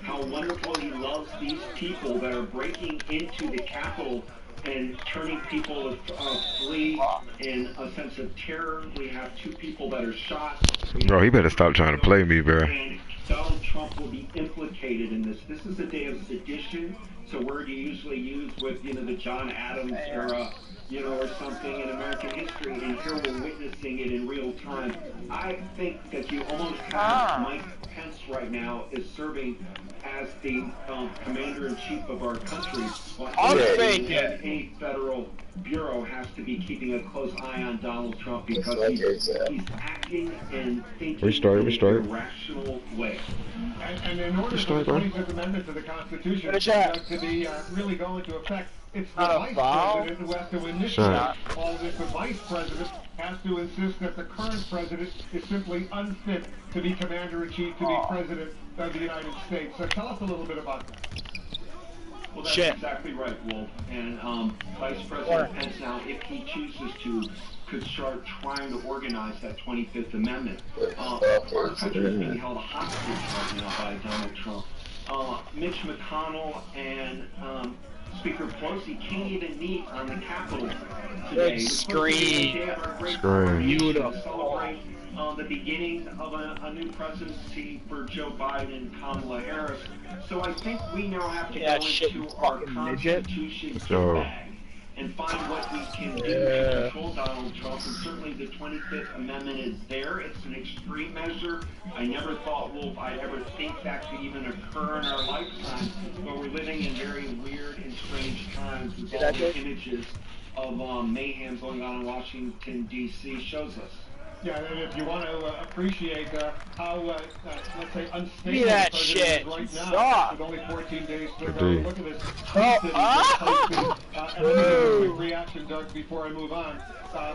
how wonderful he loves these people that are breaking into the Capitol and turning people flee in a sense of terror. We have 2 people that are shot. Bro, he better stop trying to play me, bro. And Donald Trump will be implicated in this. This is a day of sedition. It's a word you usually use with, the John Adams era, or something in American history, and here we're witnessing it in real time. I think that you almost have Mike Pence right now is serving as the commander-in-chief of our country. Any federal bureau has to be keeping a close eye on Donald Trump because he's acting and thinking in an irrational way. And in order for the 25th Amendment to the Constitution to be really go into effect, it's the Vice President who has to initiate all this. The Vice President has to insist that the current President is simply unfit to be Commander-in-Chief, to be President of the United States. So tell us a little bit about that. Well, that's exactly right, Wolf. And Vice President Pence now, if he chooses to, could start trying to organize that 25th Amendment. Our country is being held hostage right now by Donald Trump. Mitch McConnell and Speaker Pelosi can't even meet on the Capitol today. Scream. Beautiful. The beginning of a new presidency for Joe Biden and Kamala Harris. So I think we now have to go into our Constitution bag and find what we can do to control Donald Trump. And certainly the 25th Amendment is there. It's an extreme measure. I never thought, Wolf, I'd ever think that could even occur in our lifetime. But we're living in very weird and strange times. As all the images of mayhem going on in Washington, D.C. shows us. Yeah, and if you want to appreciate how, let's say, unstable the president is right now, with only 14 days to go, look at this. A quick reaction, Doug, before I move on.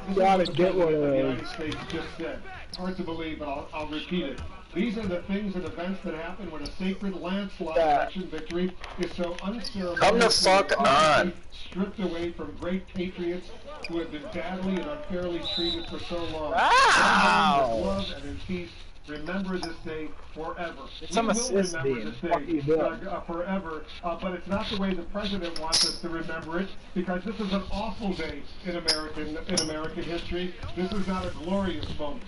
This is what the President of the United States just said. Hard to believe, but I'll repeat it. These are the things and events that happen when a sacred landslide election victory is so unceremonious. Come the fuck on. stripped away from great patriots who have been badly and unfairly treated for so long. Wow! His love and his peace. Remember this day forever. Some We will assist, remember Dean. this Fuck day you doing? forever, but it's not the way the president wants us to remember it, because this is an awful day in American history. This is not a glorious moment.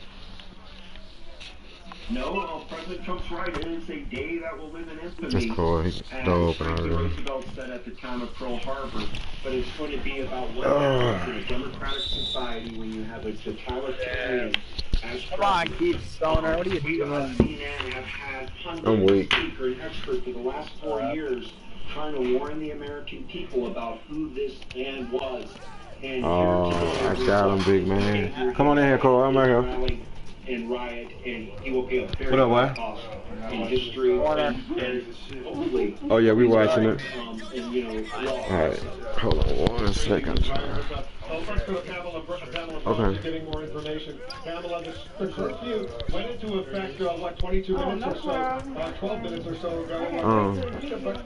No, President Trump's right. It is a day that will live in infamy. That's cool. He's dope and Franklin everything. Roosevelt said at the time of Pearl Harbor. But it's going to be about what happens in a democratic society when you have a totalitarian as Come on, keep stoner. What are you we doing? CNN have had I'm pundits, weak. speakers, experts for the last 4 years trying to warn the American people about who this man was. And I got him, big man. Come on in here, Cole. I'm right here. And riot, and he will pay a very What up, high what? cost in history, and hopefully. Oh yeah, we watching it. And, you know, Alright, hold on 1 second. Let's go to Pamela Okay. getting more information. Pamela, the curfew went into effect, 22 minutes or so, 12 minutes or so ago.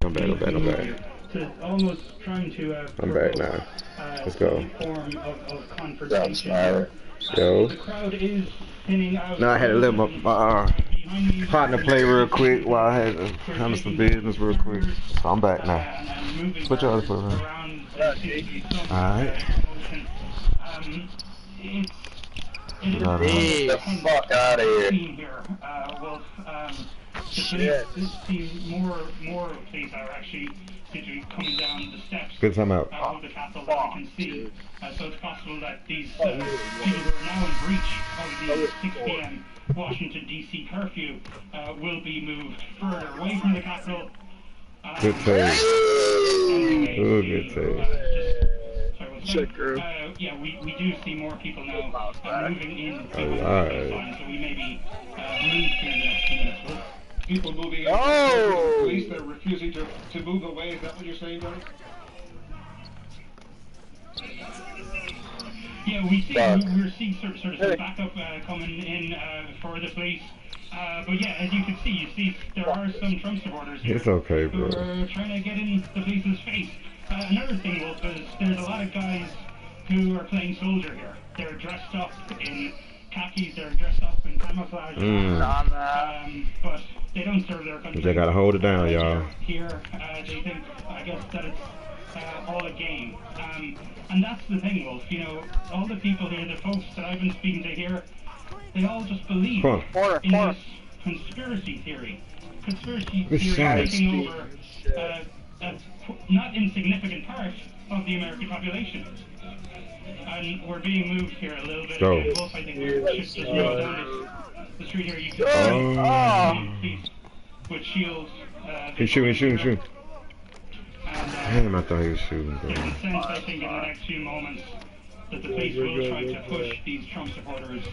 I'm back. To almost trying to I'm back now. Let's go. Form of confrontation. Yo. The crowd is thinning out. Now I had to let my partner play real quick while I had to handle some business real quick. So I'm back now. Put your other foot on. Alright. Get the fuck out of here. More police are actually seem to be coming down the steps Good time out. of the Capitol that we can see. So it's possible that these people who are now in breach of the 6 p.m. Washington, D.C. curfew will be moved further away from the Capitol. Good take. Oh, good take. Yeah, we do see more people now moving in. So we may be moved here in the next few minutes. People moving in. Oh! Police, they're refusing to move away. Is that what you're saying, Johnny? Yeah, we're seeing sort of some backup coming in for the police. But yeah, as you can see, there are some Trump supporters here. It's okay, bro. Who are trying to get in the police's face. Another thing, Wolf, is there's a lot of guys who are playing soldier here. They're dressed up in khakis, they're dressed up in camouflage. But they don't serve their country. They gotta hold it down, y'all. Here, they think, I guess, that it's all a game. And that's the thing, Wolf. You know, all the people here, the folks that I've been speaking to here, they all just believe in this conspiracy theory. Conspiracy theory taking over a not insignificant part of the American population. And we're being moved here a little bit. Go. Wolf, I think we're just moving down the street here. You can see with shields. He's shooting. Damn, I thought he was shooting, bro. There's a sense, I think, in the next few moments that the police will try to push these Trump supporters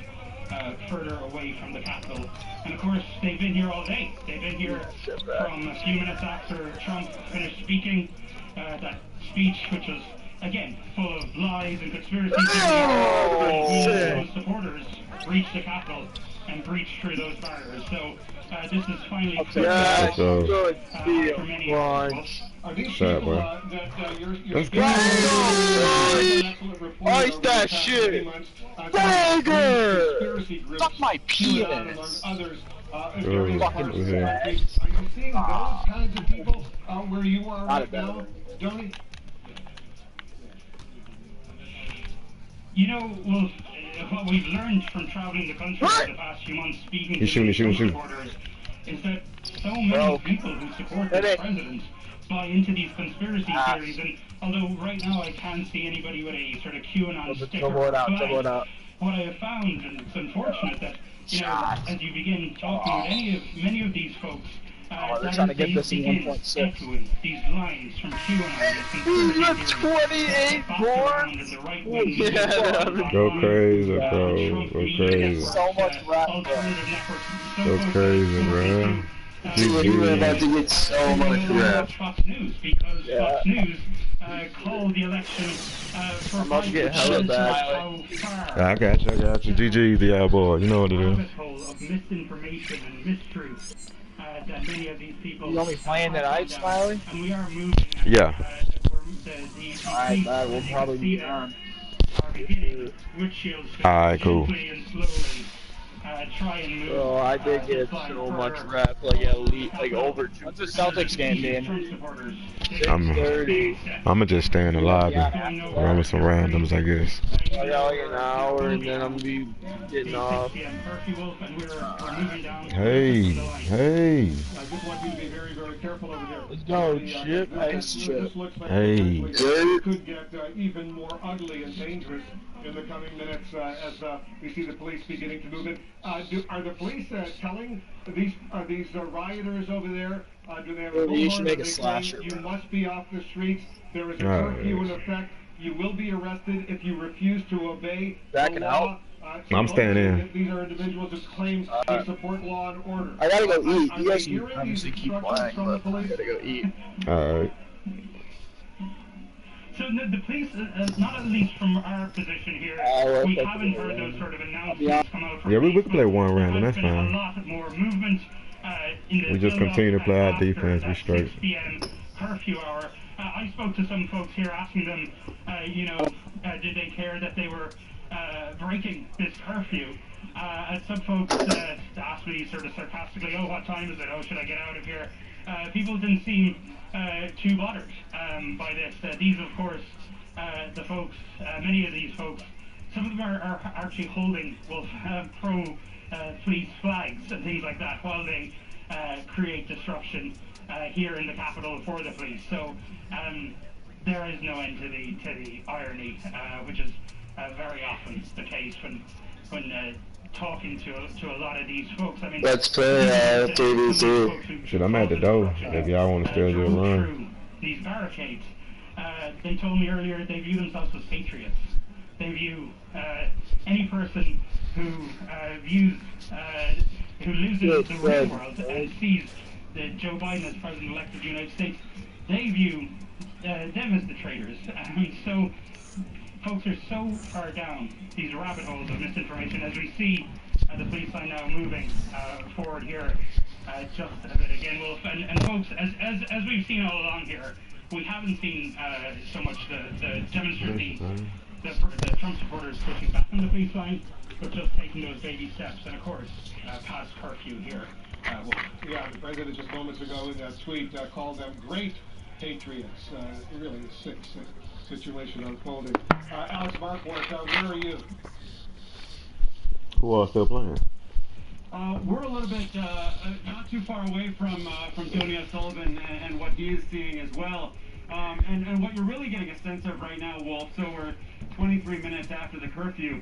further away from the Capitol. And of course, they've been here all day. They've been here from a few minutes after Trump finished speaking. That speech, which was, again, full of lies and conspiracy theories. Those supporters reached the Capitol and breached through those barriers. So this is finally clear for many of us. Are these people that you're Ice that shit! Bagger! Fuck my penis! Others, are you seeing those kinds of people where you are right now, Johnny? You know, well, what we've learned from traveling the country for the past few months, speaking to supporters, is that so many people who support this president buy into these conspiracy theories. And although right now I can't see anybody with a sort of QAnon sticker flag, what I have found, and it's unfortunate that, you know, as you begin talking with many of these folks, they're trying to get this in 1.6. These lines from QAnon, He's 28 born. Go crazy, bro. Go crazy. So much rap. Go crazy, bro. We're about to get so much rap. Fox News, because Fox News called the election for I'm about to get hella back. I got you. GG, the eyeball. You know what it is. Of misinformation and mistruths that many of these people. You want me playing that ice, Smiley? And we are moving. Yeah. Alright, bud, we'll probably be on. Alright, cool. Oh, I did get so much rap, like at least, like over 2. What's the Celtics game, Dan? I'ma just stay in the lobby, run with some randoms, I guess. I got like an hour, and then I'm gonna be getting off. Hey. I just want you to be very, very careful over there. Let's go, Chip. Nice Chip. Hey. It could get even more ugly and dangerous in the coming minutes as we see the police beginning to move in. Are the police telling these rioters over there? Do they have a you should make a slasher. You must be off the streets. There is a curfew in effect. You will be arrested if you refuse to obey the law. I'm staying in. These are individuals who claim they support law and order. I gotta go eat. You guys can obviously keep playing, but I gotta go eat. Alright. So the police, not at least from our position here, we haven't heard those sort of announcements come out from we can play one round, and that's fine. A lot more movement in the we just continue to play our defense. We straight. 6 p.m. curfew hour. I spoke to some folks here asking them, did they care that they were breaking this curfew? Some folks asked me sort of sarcastically, oh, what time is it? Oh, should I get out of here? People didn't seem too bothered by this. These, of course, the folks, many of these folks, some of them are actually holding pro-police flags and things like that while they create disruption here in the Capitol for the police. So there is no end to the irony, which is very often the case when talking to a lot of these folks. I mean, let's play TVC. Shit, I'm at the door. If y'all want to still do a run. These barricades. They told me earlier they view themselves as patriots. They view any person who lives in the real world and sees that Joe Biden as president-elect of the United States, they view them as the traitors. So folks are so far down these rabbit holes of misinformation as we see the police line now moving forward here just a bit again, Wolf. And folks, as we've seen all along here, we haven't seen so much the Trump supporters pushing back on the police line, but just taking those baby steps, and of course, past curfew here. Yeah, the president just moments ago in that tweet called them great patriots. Really a sick situation unfolding. Alex Marquardt, where are you? Who all still playing? We're a little bit not too far away from Tony O'Sullivan and what he is seeing as well. And what you're really getting a sense of right now, Wolf, so we're 23 minutes after the curfew,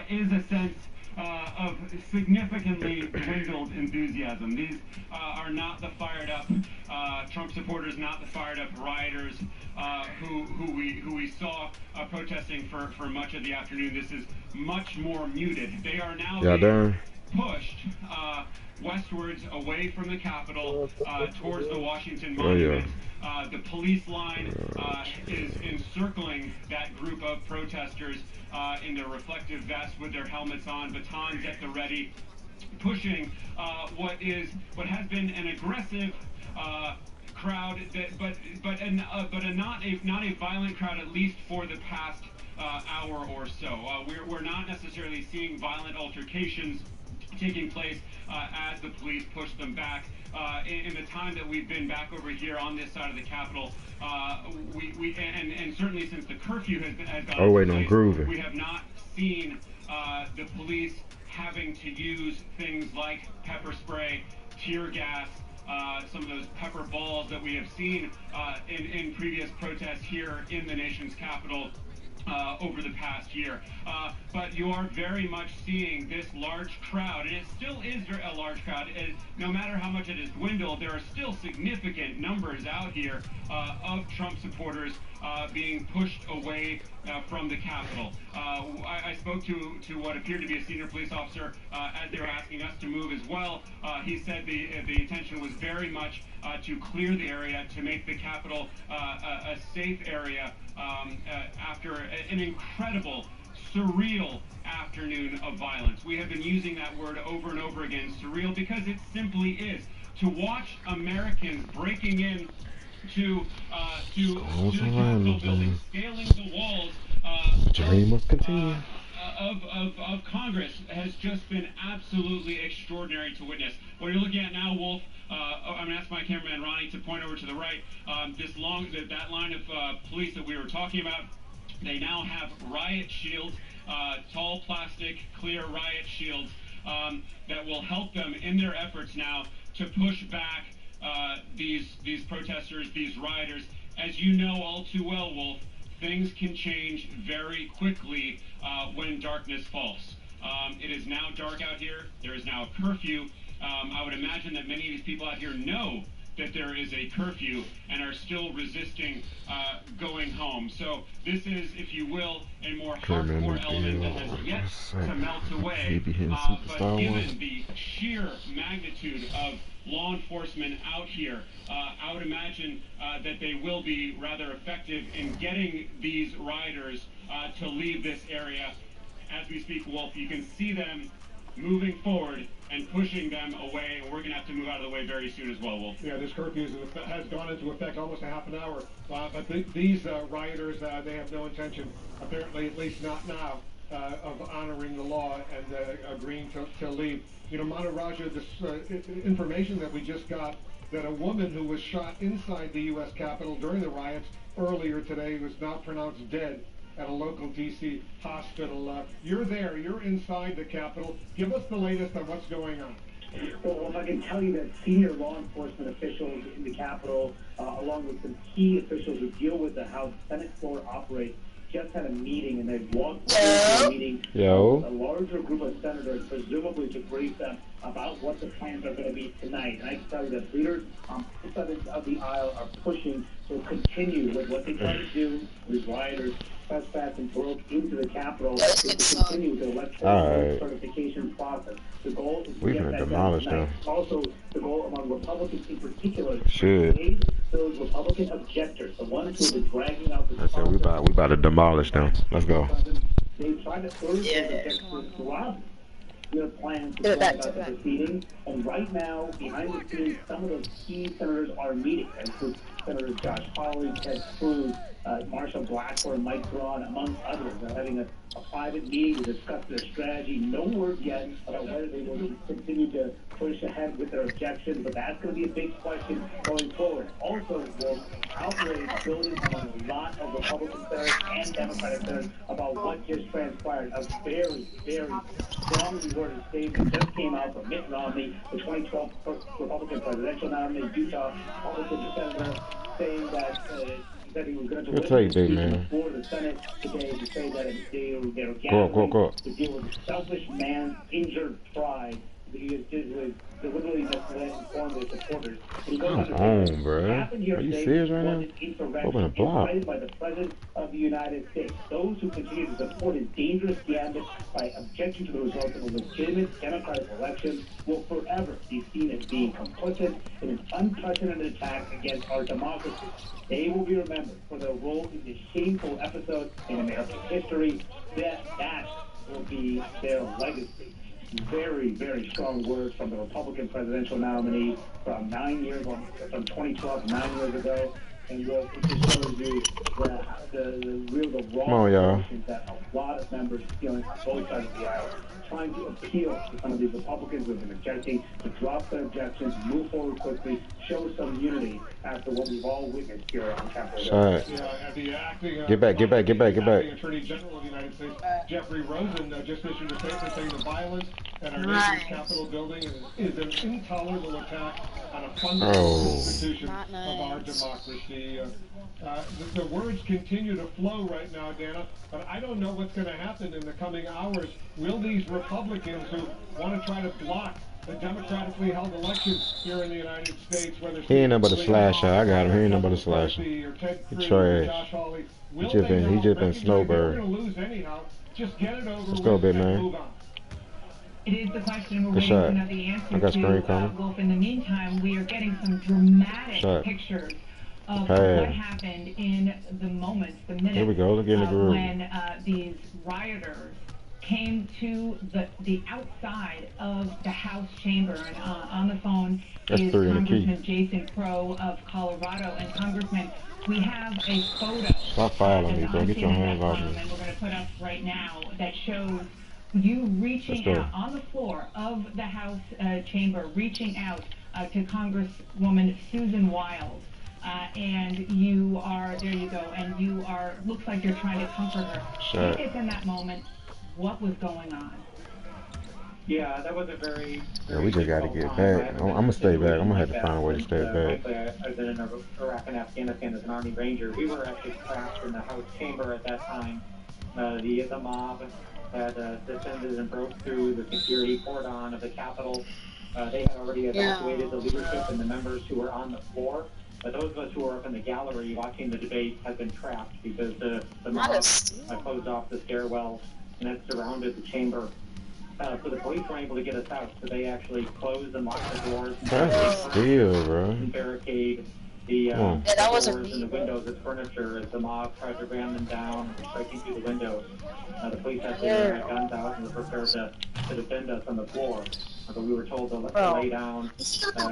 is a sense of significantly dwindled enthusiasm. These are not the fired up Trump supporters, not the fired up rioters who we saw protesting for much of the afternoon. This is much more muted. They are now being pushed westwards away from the Capitol towards the Washington Monument. The police line is encircling that group of protesters in their reflective vests with their helmets on, batons at the ready, pushing what has been an aggressive crowd, but not a violent crowd, at least for the past hour or so. We're not necessarily seeing violent altercations taking place as the police push them back. In the time that we've been back over here on this side of the Capitol, and certainly since the curfew has gone into place, we have not seen the police having to use things like pepper spray, tear gas, some of those pepper balls that we have seen in previous protests here in the nation's capital over the past year. But you are very much seeing this large crowd, and it still is a large crowd. No matter how much it has dwindled, there are still significant numbers out here of Trump supporters being pushed away from the Capitol. I spoke to what appeared to be a senior police officer as they were asking us to move as well. He said the intention was very much to clear the area, to make the Capitol a safe area after an incredible, surreal afternoon of violence. We have been using that word over and over again, surreal, because it simply is. To watch Americans breaking in to the Capitol building, scaling the walls of Congress has just been absolutely extraordinary to witness. What you're looking at now, Wolf, I'm going to ask my cameraman Ronnie to point over to the right. That line of police that we were talking about, they now have riot shields, tall plastic, clear riot shields that will help them in their efforts now to push back these protesters, these rioters. As you know all too well, Wolf, things can change very quickly when darkness falls. It is now dark out here. There is now a curfew. I would imagine that many of these people out here know that there is a curfew and are still resisting going home. So this is, if you will, a more hardcore element that has yet to melt away. But given the sheer magnitude of law enforcement out here, I would imagine that they will be rather effective in getting these rioters to leave this area. As we speak, Wolf, you can see them moving forward and pushing them away, and we're going to have to move out of the way very soon as well, Wolf. Yeah, this curfew has gone into effect almost a half an hour, but these rioters, they have no intention, apparently, at least not now, of honoring the law and agreeing to leave. You know, Maharaja, this information that we just got, that a woman who was shot inside the U.S. Capitol during the riots earlier today was now pronounced dead at a local D.C. hospital. You're there. You're inside the Capitol. Give us the latest on what's going on. Well, if I can tell you that senior law enforcement officials in the Capitol, along with some key officials who deal with how the Senate floor operates, just had a meeting, and they walked through the meeting. A larger group of senators, presumably to brief them about what the plans are going to be tonight. And I can tell you that leaders on both sides of the aisle are pushing to continue with what they try to do. These rioters trespassed and broke into the Capitol to continue the electoral certification process. The goal is to get that done tonight. Also, the goal among Republicans in particular is to aid those Republican objectors, the ones who have been dragging out this process. We about to demolish them. Let's go. They tried to urge those objectors to drop their plans to go about the proceedings, and right now, behind the scenes, some of those key senators are meeting. That includes Senators Josh Hawley, Ted Cruz, Marshall Blackburn, Mike Braun, among others. They're having a private meeting to discuss their strategy. No word yet about whether they will continue to push ahead with their objections, but that's going to be a big question going forward. Also, will outrage building among a lot of Republican senators and Democratic senators about what just transpired. A very, very strongly worded statement just came out from Mitt Romney, the 2012 Republican presidential nominee, Utah Republican senator, saying that he was going to deliver before the Senate today to say that they're gathering to deal with a selfish man's injured pride. He is deliberately misled and informed their supporters. Come on, bro. Are you serious right now? Open a block. By the President of the United States. Those who continue to support his dangerous gambit by objecting to the results of a legitimate democratic election will forever be seen as being complicit in an unprecedented attack against our democracy. They will be remembered for their role in this shameful episode in American history. That will be their legacy. Very, very strong words from the Republican presidential nominee from 2012, 9 years ago. And it just shows you the raw emotions that a lot of members feeling on both sides of the aisle, trying to appeal to some of these Republicans who have been objecting to drop their objections, move forward quickly, show some unity after what we've all witnessed here on Capitol Hill. Get back. The Attorney General of the United States, Jeffrey Rosen, just issued a statement saying the violence at our nation's Capitol building is an intolerable attack on a fundamental institution of our democracy. The words continue to flow right now, Dana, but I don't know what's going to happen in the coming hours. Will these Republicans who want to try to block the democratically held election here in the United States, whether he ain't nothing but a slasher. I got him. He ain't nothing but a slasher. He trash. He just been snowbird. Just get it over. Let's go, big man. It is the question we're waiting to know the answer to. Wolf, in the meantime, we are getting some dramatic pictures of what happened in the moments, the minutes, here we go. Look in the groove. When these rioters came to the outside of the House chamber. And on the phone is Congressman Jason Crow of Colorado. And Congressman, we have a photo. Stop following me, bro. Get your hands off me. And we're going to put up right now that shows you reaching out on the floor of the House chamber, reaching out to Congresswoman Susan Wiles. And you are, there you go, and you are, looks like you're trying to comfort her. Take us in that moment. What was going on? Yeah, that was a very we just got to get back. I'm going to stay back. I'm going to have to find a way to stay back. I've been in Iraq and Afghanistan as an Army Ranger. We were actually trapped in the House chamber at that time. The mob had descended and broke through the security cordon of the Capitol. They had already evacuated the leadership and the members who were on the floor. But those of us who were up in the gallery watching the debate have been trapped because the mob closed off the stairwell and it surrounded the chamber. So the police were able to get us out. So they actually closed and locked the doors. That's a steal, bro. And barricade the doors and the windows as furniture as the mob tried to ram them down and breaking through the windows. The police had their guns out and were prepared to defend us on the floor. But we were told to lay down,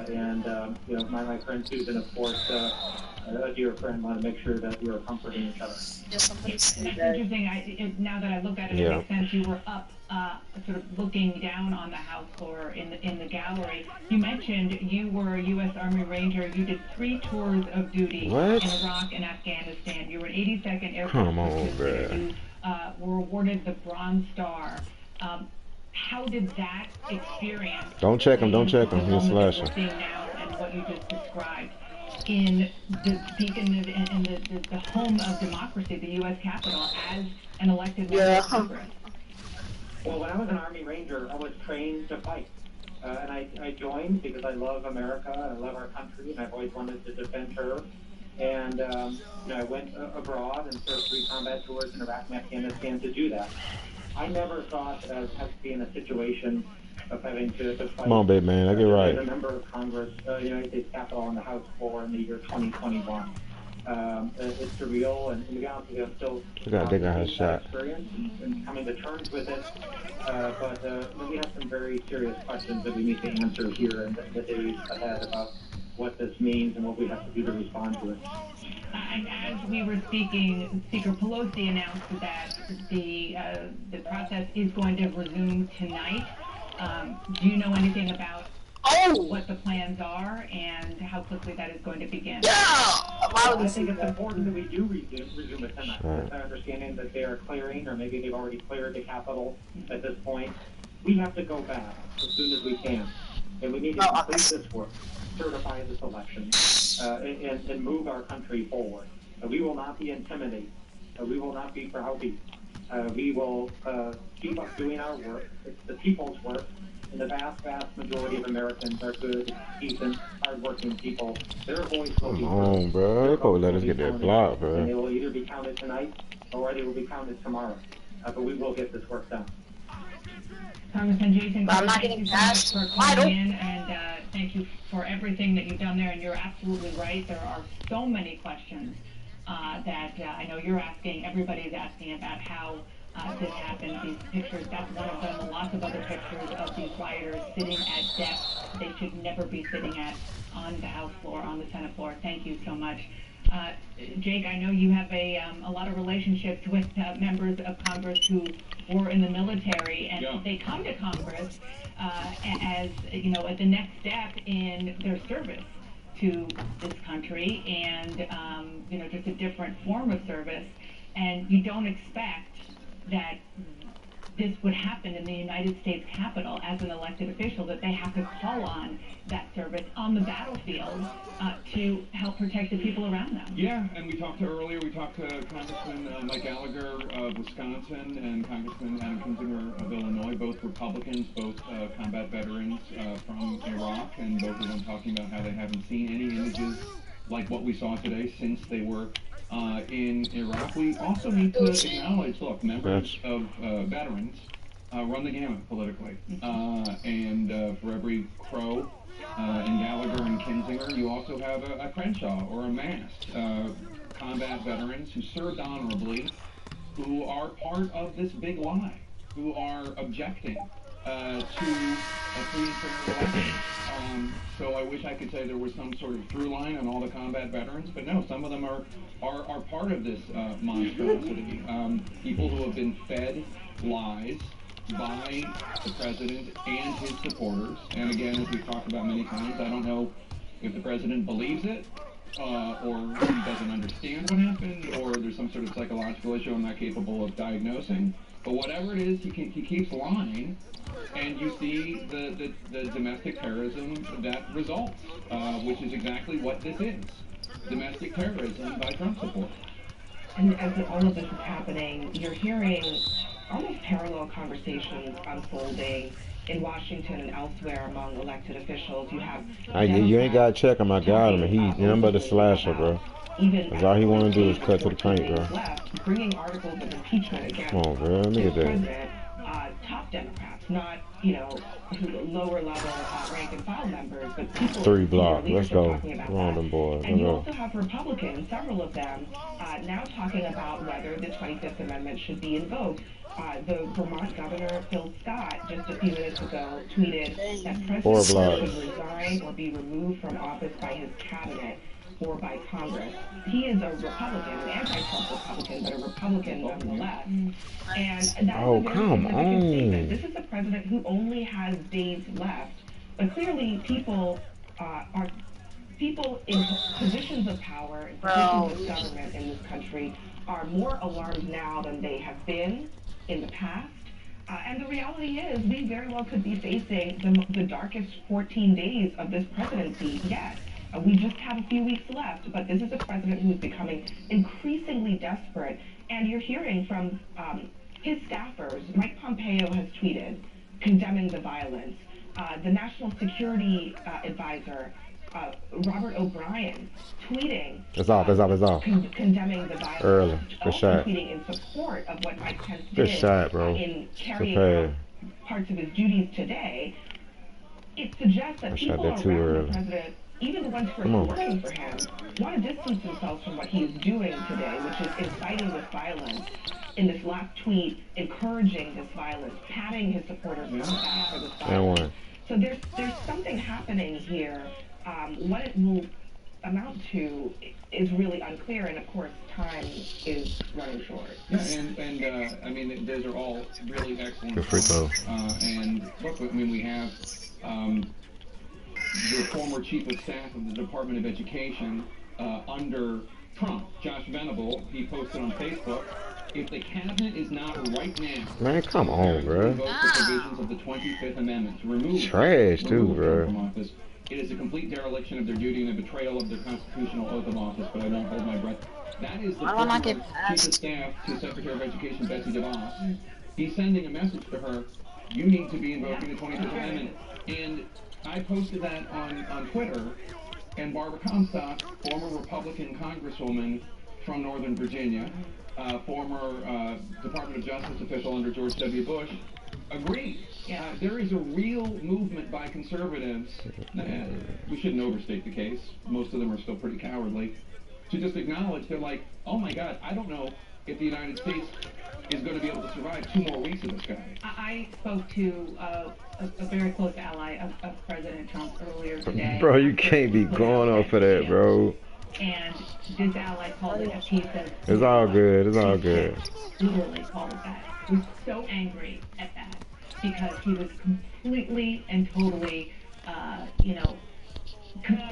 and you know, my friend Susan, of course, a dear friend, wanted to make sure that we were comforting each other. That's interesting. Now that I look at it, it makes sense. You were up, sort of looking down on the house floor in the gallery. You mentioned you were a U.S. Army Ranger. You did 3 tours of duty in Iraq and Afghanistan. You were an 82nd Air Force Platoon. You were awarded the Bronze Star. How did that experience? Don't check him. Don't check him. He's slashing. What we're seeing now and what you just described in the beacon in the home of democracy, the U.S. Capitol, as an elected member of Congress. Well, when I was an Army Ranger, I was trained to fight. And I joined because I love America, and I love our country, and I've always wanted to defend her. And you know, I went abroad and served 3 combat tours in Iraq and Afghanistan to do that. I never thought of being in a situation of having to fight. Come on, baby man, I get right. As a member of Congress, United States Capitol on the House floor in the year 2021. It's surreal, and to be honest with you, I'm still experience and coming to terms with it. But we have some very serious questions that we need to answer here in the days ahead about what this means and what we have to do to respond to it. And as we were speaking, Speaker Pelosi announced that the process is going to resume tonight. Do you know anything about what the plans are and how quickly that is going to begin? I think it's important that we do resume it tonight. It's my understanding that they are clearing, or maybe they've already cleared the Capitol at this point. We have to go back as soon as we can. And we need to complete this work, certify this election, and move our country forward. We will not be intimidated. We will not be browbeat. We will keep up doing our work. It's the people's work. And the vast, vast majority of Americans are good, decent, hardworking people. Their voice will be heard. Come on, bro. They probably let us get that block, bro. And they will either be counted tonight or they will be counted tomorrow. But we will get this work done. Congressman Jason, thank you so much for calling in, and thank you for everything that you've done there. And you're absolutely right. There are so many questions that I know you're asking. Everybody's asking about how this happened. These pictures, that's one of them. Lots of other pictures of these rioters sitting at desks they should never be sitting at on the House floor, on the Senate floor. Thank you so much. Jake, I know you have a lot of relationships with members of Congress who were in the military, and they come to Congress as, you know, at the next step in their service to this country, and you know, just a different form of service. And you don't expect that this would happen in the United States Capitol as an elected official, that they have to call on that service on the battlefield to help protect the people around them. Yeah, and we talked to Congressman Mike Gallagher of Wisconsin and Congressman Adam Kinzinger of Illinois, both Republicans, both combat veterans from Iraq, and both of them talking about how they haven't seen any images like what we saw today since they were in Iraq. We also need to acknowledge, look, members of veterans run the gamut politically. And for every Crow and Gallagher and Kinzinger, you also have a Crenshaw or a Mast, combat veterans who served honorably, who are part of this big lie, who are objecting to a free and fair election. So I wish I could say there was some sort of through line on all the combat veterans, but no, some of them are part of this monstrosity. People who have been fed lies by the president and his supporters. And again, as we've talked about many times, I don't know if the president believes it, or he doesn't understand what happened, or there's some sort of psychological issue I'm not capable of diagnosing. But whatever it is, he keeps lying. And you see the domestic terrorism that results, which is exactly what this is. Domestic terrorism by Trump supporters. And as all of this is happening, you're hearing almost parallel conversations unfolding in Washington and elsewhere among elected officials. You have you ain't got to check him. I got him. He's nothing but a slasher, bro. That's all he want to do is cut to the paint, bro. Bringing articles of impeachment against Come on, bro. Look at that. top Democrats, not, you know, lower level rank and file members, but people 3 blocks. in Let's go. talking about Come on, that. them boys. And you Let's also have Republicans, several of them, now talking about whether the 25th Amendment should be invoked. The Vermont Governor, Phil Scott, just a few minutes ago, tweeted that President Trump should resign or be removed from office by his cabinet or by Congress. He is a Republican, an anti-Trump Republican, but a Republican nonetheless. And that's a very significant statement. This is a president who only has days left, but clearly people in positions of power, in positions of government in this country are more alarmed now than they have been in the past. And the reality is, we very well could be facing the darkest 14 days of this presidency yet. We just have a few weeks left, but this is a president who is becoming increasingly desperate. And you're hearing from his staffers. Mike Pompeo has tweeted condemning the violence. The National Security Advisor, Robert O'Brien, tweeting condemning the violence. Early. Good shot. Tweeting in support of what Mike Pence Good did shot, bro. in carrying out parts of his duties today. It suggests that people around the president, even the ones who are working for him, want to distance themselves from what he is doing today, which is inciting this violence. In this last tweet, encouraging this violence, patting his supporters on the back for this violence. So there's something happening here. What it will amount to is really unclear, and of course, time is running short. Yeah, and I mean, those are all really excellent points. And look, I mean, we have the former chief of staff of the Department of Education under Trump, Josh Venable. He posted on Facebook, if the cabinet is not right now, man, come on, bro. Invoke the provisions of the 25th Amendment to remove trash too, bro. From office. It is a complete dereliction of their duty and a betrayal of their constitutional oath of office, but I won't hold my breath. That is the former chief of staff to Secretary of Education, Betsy DeVos. He's sending a message to her, you need to be invoking the 25th Amendment. And I posted that on Twitter, and Barbara Comstock, former Republican congresswoman from Northern Virginia, former Department of Justice official under George W. Bush, agreed. There is a real movement by conservatives, we shouldn't overstate the case, most of them are still pretty cowardly, to just acknowledge, they're like, oh my God, I don't know if the United States is going to be able to survive 2 more weeks of this guy. I spoke to a very close ally of President Trump earlier today. Bro, you can't be going off of that, bro. And this ally called it a piece of... It's all good, it's all good. Literally called it that. He was so angry at that because he was completely and totally, you know,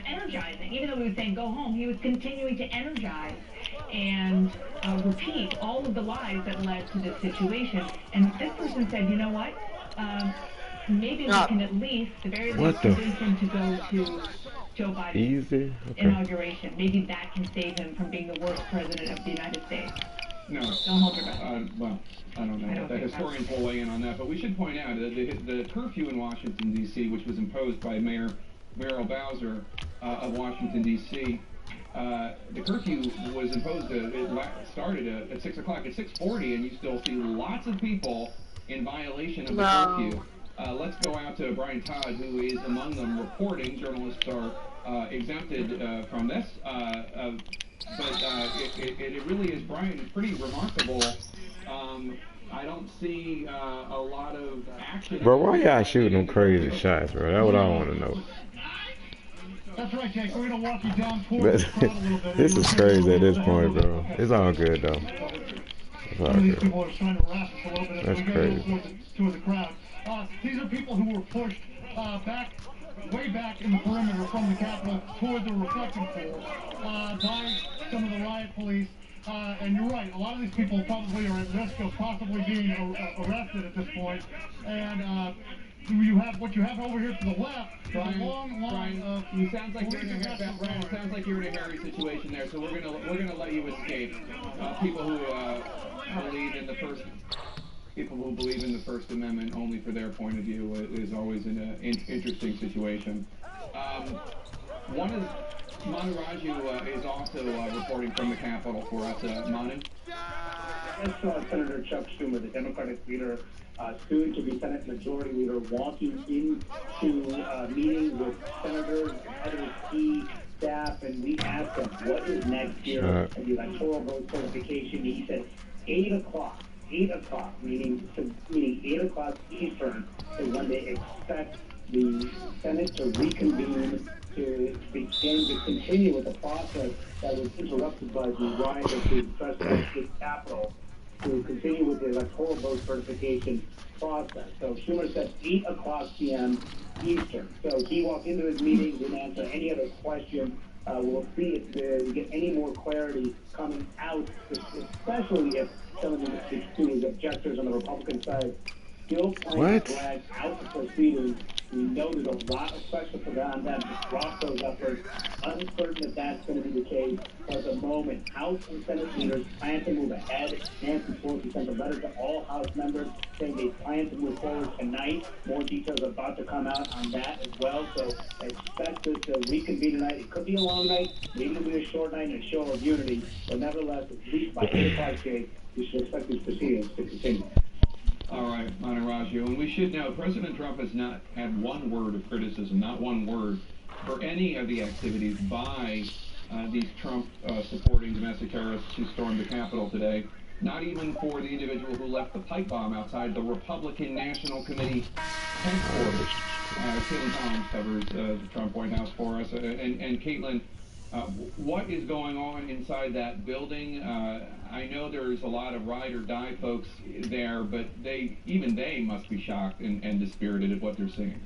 energizing. Even though he was saying go home, he was continuing to energize and repeat all of the lies that led to this situation. And this person said, you know what? Maybe we can at least, the very least, convince him to go to Joe Biden's inauguration. Maybe that can save him from being the worst president of the United States. No. Don't hold your breath. Well, I don't know. The historians will weigh in on that. But we should point out that the curfew in Washington, D.C., which was imposed by Mayor Muriel Bowser of Washington, D.C., the curfew was imposed, it started at 6 o'clock. At 6:40, and you still see lots of people in violation of the curfew. Let's go out to Brian Todd, who is among them reporting. Journalists are exempted from this. But it really is, Brian, pretty remarkable. I don't see a lot of action. Bro, why y'all shooting them crazy shots, bro? That's what I want to know. That's right, Jake. We're going to walk you down towards the crowd a little bit. This is crazy at this point, bro. It's all good, though. It's all These good. people are trying to wrap us a little bit as we crazy. go towards the crowd. These are people who were pushed way back in the perimeter from the Capitol toward the reflecting pool by some of the riot police. And you're right, a lot of these people probably are at risk of possibly being arrested at this point. And what you have over here to the left, Brian, a long line of... It sounds like you're in a hairy situation there, so we're gonna let you escape. People who believe in the First Amendment only for their point of view is always an interesting situation. Manu Raju is also reporting from the Capitol for us. Manu? just saw Senator Chuck Schumer, the Democratic leader, soon to be Senate Majority Leader, walking into meetings with senators and other key staff, and we asked him, what is next year at the electoral vote certification? He said 8 o'clock. 8 o'clock, meaning 8 o'clock Eastern, is when they expect the Senate to reconvene to begin to continue with the process that was interrupted by the rioters who trespassed the Capitol, to continue with the electoral vote certification process. So Schumer said 8 o'clock p.m. Eastern. So he walked into his meeting, didn't answer any other questions. We'll see if we get any more clarity coming out, especially if some of the objectors on the Republican side still plan to drag out the proceedings. We know there's a lot of pressure for them to drop those efforts. Uncertain if that's going to be the case. But at the moment, House and Senate leaders plan to move ahead. Nancy Pelosi sent a letter to all House members saying they plan to move forward tonight. More details are about to come out on that as well. So expect this to reconvene tonight. It could be a long night, maybe it'll be a short night and a show of unity. But nevertheless, at least by 8 o'clock, Jake, we should expect these proceedings to continue. All right, Manaraggio, and we should know President Trump has not had one word of criticism, not one word, for any of the activities by these Trump-supporting domestic terrorists who stormed the Capitol today, not even for the individual who left the pipe bomb outside the Republican National Committee headquarters. Caitlin Collins covers the Trump White House for us. And Caitlin, what is going on inside that building? I know there's a lot of ride or die folks there, but even they must be shocked and dispirited at what they're seeing.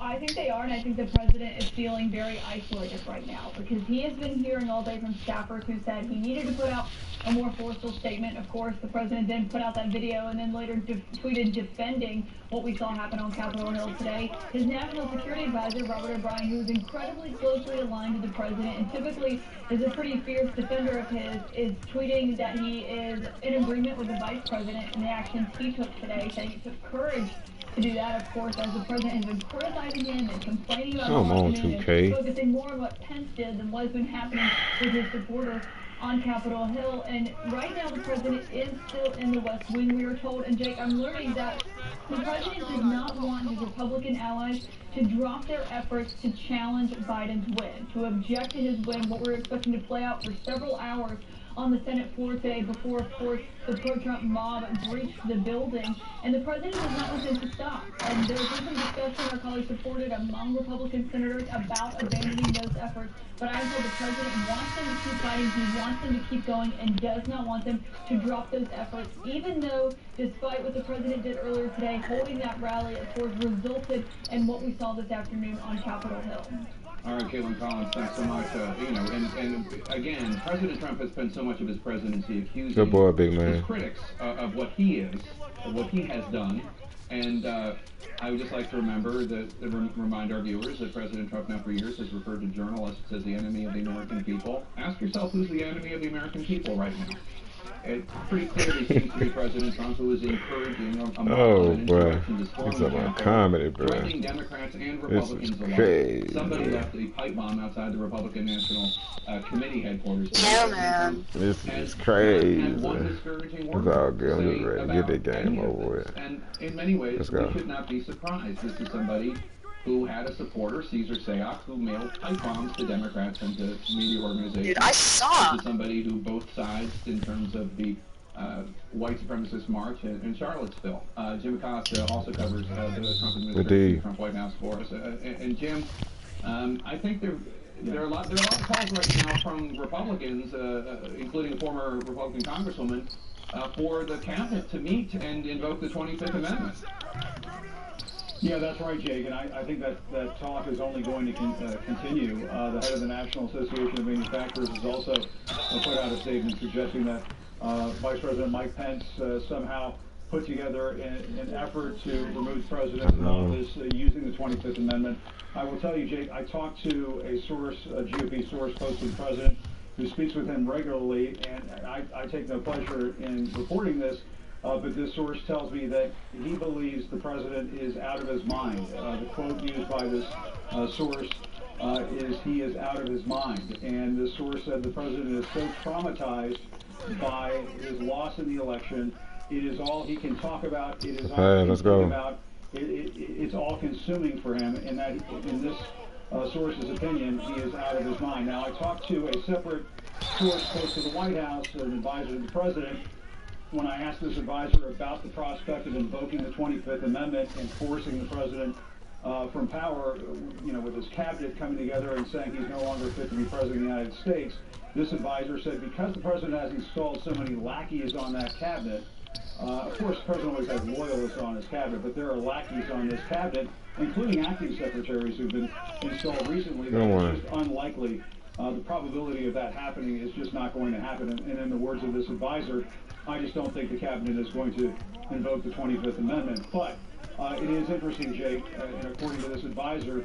I think they are, and I think the president is feeling very isolated right now because he has been hearing all day from staffers who said he needed to put out a more forceful statement. Of course, the president then put out that video and then later tweeted defending what we saw happen on Capitol Hill today. His national security advisor, Robert O'Brien, who is incredibly closely aligned to the president and typically is a pretty fierce defender of his, is tweeting that he is in agreement with the vice president in the actions he took today, saying it took courage to do that, of course, as the president has been criticizing him and complaining about him and focusing more on what Pence did than what has been happening with his supporters on Capitol Hill. And right now the president is still in the West Wing, we are told. And Jake, I'm learning that the president does not want his Republican allies to drop their efforts to challenge Biden's win, to object to his win, what we're expecting to play out for several hours on the Senate floor today before, of course, the pro-Trump mob breached the building. And the president does not want them to stop. And there's been some discussion, our colleagues reported, among Republican senators about abandoning those efforts. But I'm told the president wants them to keep fighting, he wants them to keep going, and does not want them to drop those efforts, even though, despite what the president did earlier today, holding that rally, of course, resulted in what we saw this afternoon on Capitol Hill. All right, Caitlin Collins, thanks so much. And again, President Trump has spent so much of his presidency accusing his critics of what he is, of what he has done. And I would just like to remind our viewers that President Trump now for years has referred to journalists as the enemy of the American people. Ask yourself who's the enemy of the American people right now. It pretty clearly seems to be President Trump who is encouraging a mob insurrection to storm the Capitol, threatening Democrats and Republicans alike. Somebody left a pipe bomb outside the Republican National Committee headquarters. Yeah, man. This is crazy. It's all good. I'm just ready to get the game over with. And in many ways, we should not be surprised. This is somebody who had a supporter, Caesar Sayoc, who mailed pipe bombs to Democrats and to media organizations. Dude, I saw. This is somebody who both sides, in terms of the white supremacist march in Charlottesville. Jim Acosta also covers the Trump administration, the Trump White House for us. And Jim, I think there are a lot of calls right now from Republicans, including a former Republican congresswoman, for the cabinet to meet and invoke the 25th Amendment. Yeah, that's right, Jake, and I think that talk is only going to continue. The head of the National Association of Manufacturers has also put out a statement suggesting that Vice President Mike Pence somehow put together an effort to remove the president from office using the 25th Amendment. I will tell you, Jake, I talked to a GOP source close to the president who speaks with him regularly, and I take no pleasure in reporting this, but this source tells me that he believes the president is out of his mind. The quote used by this source is, "He is out of his mind." And the source said the president is so traumatized by his loss in the election. It is all he can talk about. It is all Hey, he let's can think go. about. It's all consuming for him, and that in this source's opinion, he is out of his mind. Now, I talked to a separate source close to the White House, an advisor to the president, when I asked this advisor about the prospect of invoking the 25th Amendment and forcing the president from power, you know, with his cabinet coming together and saying he's no longer fit to be president of the United States. This advisor said because the president has installed so many lackeys on that cabinet, of course, the president always has loyalists on his cabinet, but there are lackeys on this cabinet, including acting secretaries who've been installed recently, that it's just unlikely. The probability of that happening is just not going to happen. And in the words of this advisor, I just don't think the cabinet is going to invoke the 25th Amendment. But it is interesting, Jake, and according to this advisor,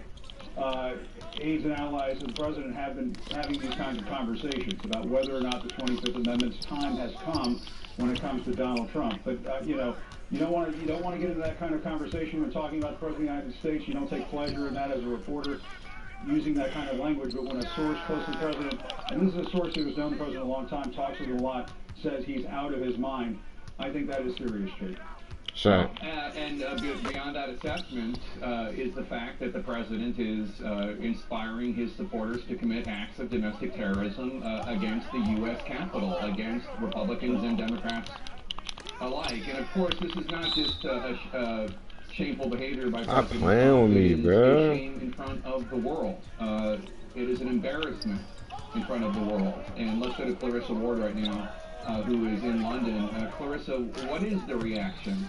aides and allies of the president have been having these kinds of conversations about whether or not the 25th Amendment's time has come when it comes to Donald Trump. But you know, you don't want to get into that kind of conversation when talking about the president of the United States. You don't take pleasure in that as a reporter, using that kind of language. But when a source close to the president, and this is a source who has known the president a long time, talks with him a lot, says he's out of his mind, I think that is serious, Jake. Sure. And beyond that assessment is the fact that the president is inspiring his supporters to commit acts of domestic terrorism against the U.S. Capitol, against Republicans and Democrats alike. And of course, this is not just shameful behavior by President Trump. Playing with me, bro. It is a shame in front of the world. It is an embarrassment in front of the world. And let's go to Clarissa Ward right now, who is in London. Clarissa, what is the reaction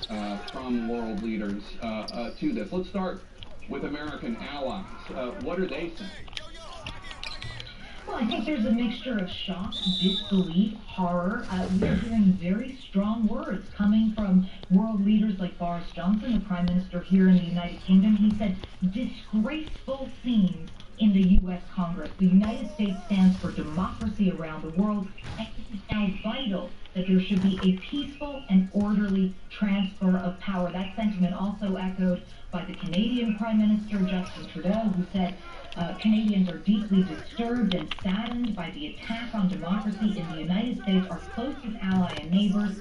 from world leaders to this? Let's start with American allies. What are they saying? Well, I think there's a mixture of shock, disbelief, horror. We're hearing very strong words coming from world leaders like Boris Johnson, the Prime Minister here in the United Kingdom. He said, disgraceful scenes in the U.S. Congress. The United States stands for democracy around the world, and it is now vital that there should be a peaceful and orderly transfer of power. That sentiment also echoed by the Canadian Prime Minister, Justin Trudeau, who said, Canadians are deeply disturbed and saddened by the attack on democracy in the United States, our closest ally and neighbors.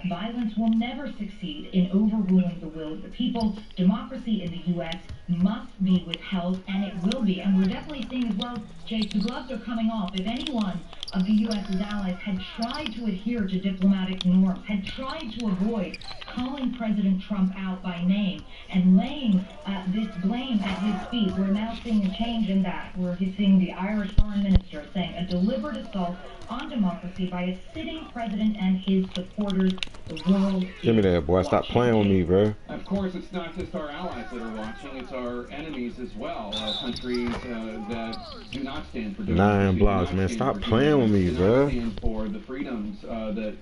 Violence will never succeed in overruling the will of the people. Democracy in the U.S. must be withheld, and it will be. And we're definitely seeing as well, Jake, the gloves are coming off. If any one of the U.S.'s allies had tried to adhere to diplomatic norms, had tried to avoid calling President Trump out by name and laying this blame at his feet, we're now seeing a change in that. We're seeing the Irish foreign minister saying a deliberate assault on democracy by a sitting president and his supporters. The world. Give me that, boy. Stop playing with me, bro. Of course, it's not just our allies that are watching, it's our enemies as well. Countries that do not stand for democracy. 9 blocks, man. Stop playing with me, bro. Stand for the freedoms that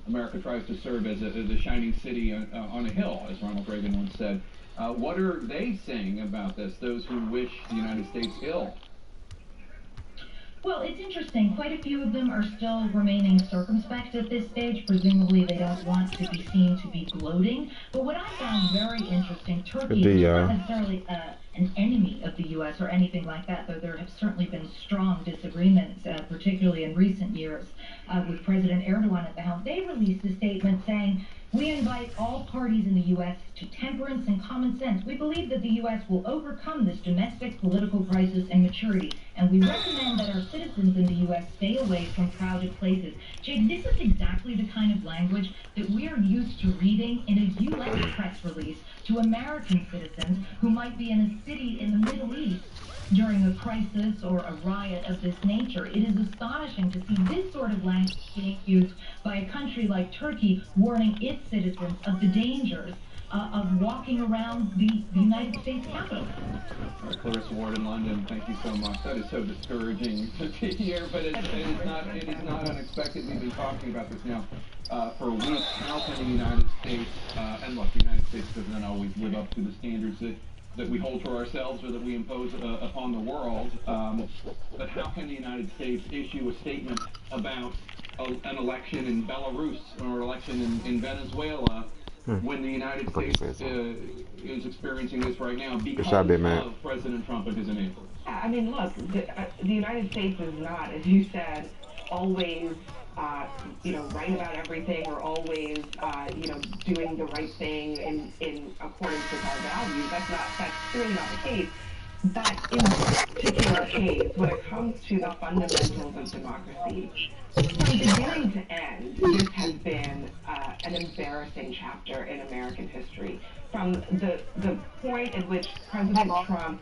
America tries to serve as a shining city on a hill, as Ronald Reagan once said. What are they saying about this, those who wish the United States ill? Well, it's interesting. Quite a few of them are still remaining circumspect at this stage. Presumably, they don't want to be seen to be gloating. But what I found very interesting, Turkey is not necessarily an enemy of the U.S. or anything like that, though there have certainly been strong disagreements, particularly in recent years, with President Erdogan at the helm. They released a statement saying, we invite all parties in the U.S. to temperance and common sense. We believe that the U.S. will overcome this domestic political crisis and maturity, and we recommend that our citizens in the U.S. stay away from crowded places. Jake, this is exactly the kind of language that we are used to reading in a U.S. press release to American citizens who might be in a city in the Middle East during a crisis or a riot of this nature. It is astonishing to see this sort of language being used by a country like Turkey, warning its citizens of the dangers of walking around the United States Capitol. Clarissa Ward in London, thank you so much. That is so discouraging to hear, but it is not unexpected. We've been talking about this now for weeks. How can the United States, and look, the United States doesn't always live up to the standards that we hold for ourselves or that we impose upon the world, but how can the United States issue a statement about an election in Belarus or an election in Venezuela when the United States is experiencing this right now because of President Trump and his enablers? I mean, look, the United States is not, as you said, always, right about everything, or always, doing the right thing in accordance with our values. That's clearly not the case. But in this particular case, when it comes to the fundamentals of democracy, from beginning to end, this has been an embarrassing chapter in American history. From the point at which President Trump,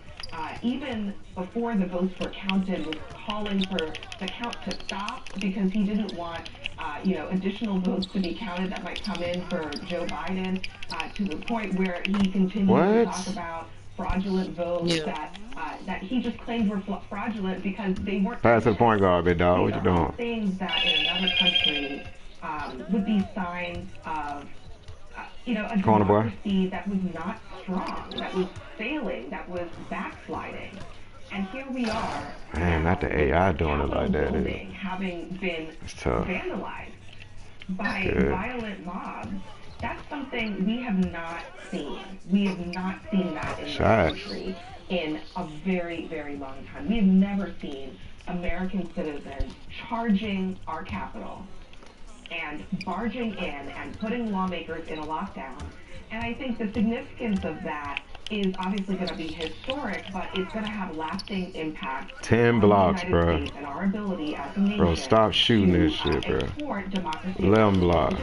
even before the votes were counted, was calling for the count to stop because he didn't want, additional votes to be counted that might come in for Joe Biden, to the point where he continued to talk about fraudulent votes that he just claimed were fraudulent because they weren't. Pass to the point guard, big dog. What you doing? All things that in another country would be signs of, a democracy that was not strong, that was failing, that was backsliding. And here we are. Man, not the AI doing it like that. Having been vandalized by violent mobs. That's something we have not seen. We have not seen that in this country in a very, very long time. We have never seen American citizens charging our Capitol and barging in and putting lawmakers in a lockdown. And I think the significance of that is obviously going to be historic, but it's going to have lasting impact 10 blocks, bro. And our ability as a nation, bro, stop shooting this shit, bro. 11 blocks.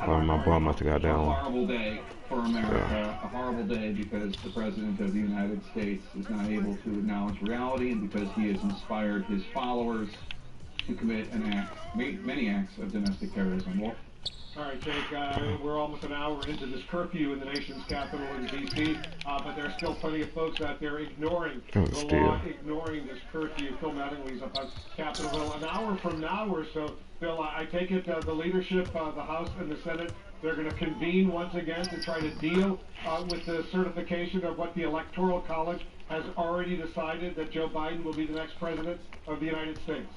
Oh, my boy must have got that one. A horrible day for America. A horrible day because the President of the United States is not able to acknowledge reality, and because he has inspired his followers to commit many acts of domestic terrorism. Wolf? All right, Jake, we're almost an hour into this curfew in the nation's capital in D.C., but there are still plenty of folks out there ignoring the law, ignoring this curfew. Phil Mattingly's up on Capitol Hill. An hour from now or so, Phil, I take it the leadership, the House and the Senate, they're going to convene once again to try to deal with the certification of what the Electoral College has already decided, that Joe Biden will be the next president of the United States.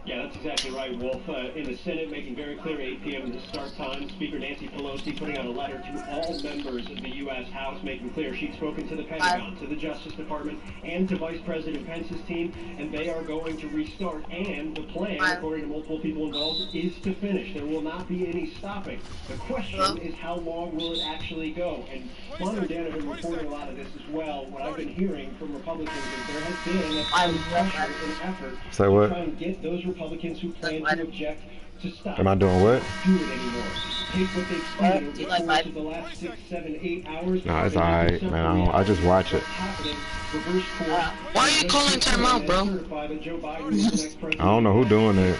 Yeah, that's exactly right, Wolf. In the Senate, making very clear 8 p.m. is the start time. Speaker Nancy Pelosi putting out a letter to all members of the U.S. House, making clear she's spoken to the Pentagon, to the Justice Department, and to Vice President Pence's team, and they are going to restart. And the plan, according to multiple people involved, is to finish. There will not be any stopping. The question is, how long will it actually go? And Mom and Dan have been reporting a lot of this as well. What I've been hearing from Republicans is there has been a pressure and effort to try and get those Republicans who plan to object to stop. Am I doing what? Do it anymore. Take what they've seen over the course of the last 6, 7, 8 hours. No, it's alright, man. I just watch it. Why are you calling timeout, bro? I don't know who doing it.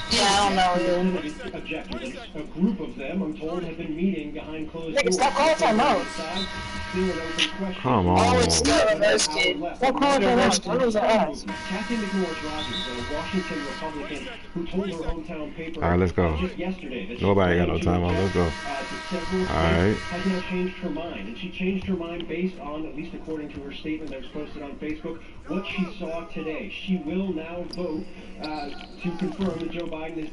Yeah, I don't know, dude. Objectives. A group of them, I'm told, have been meeting behind closed doors. Stop calling timeout. Come on. Oh, it's still arrested. Stop calling timeout. What was us? Kathy McMorris-Rogers, a Washington Republican, who told her hometown paper Alright, let's go. just yesterday that Nobody got no time on. Let's go. Alright. Has now changed her mind, and she changed her mind based on, at least according to her statement that was posted on Facebook, what she saw today. She will now vote to confirm that Joe Biden is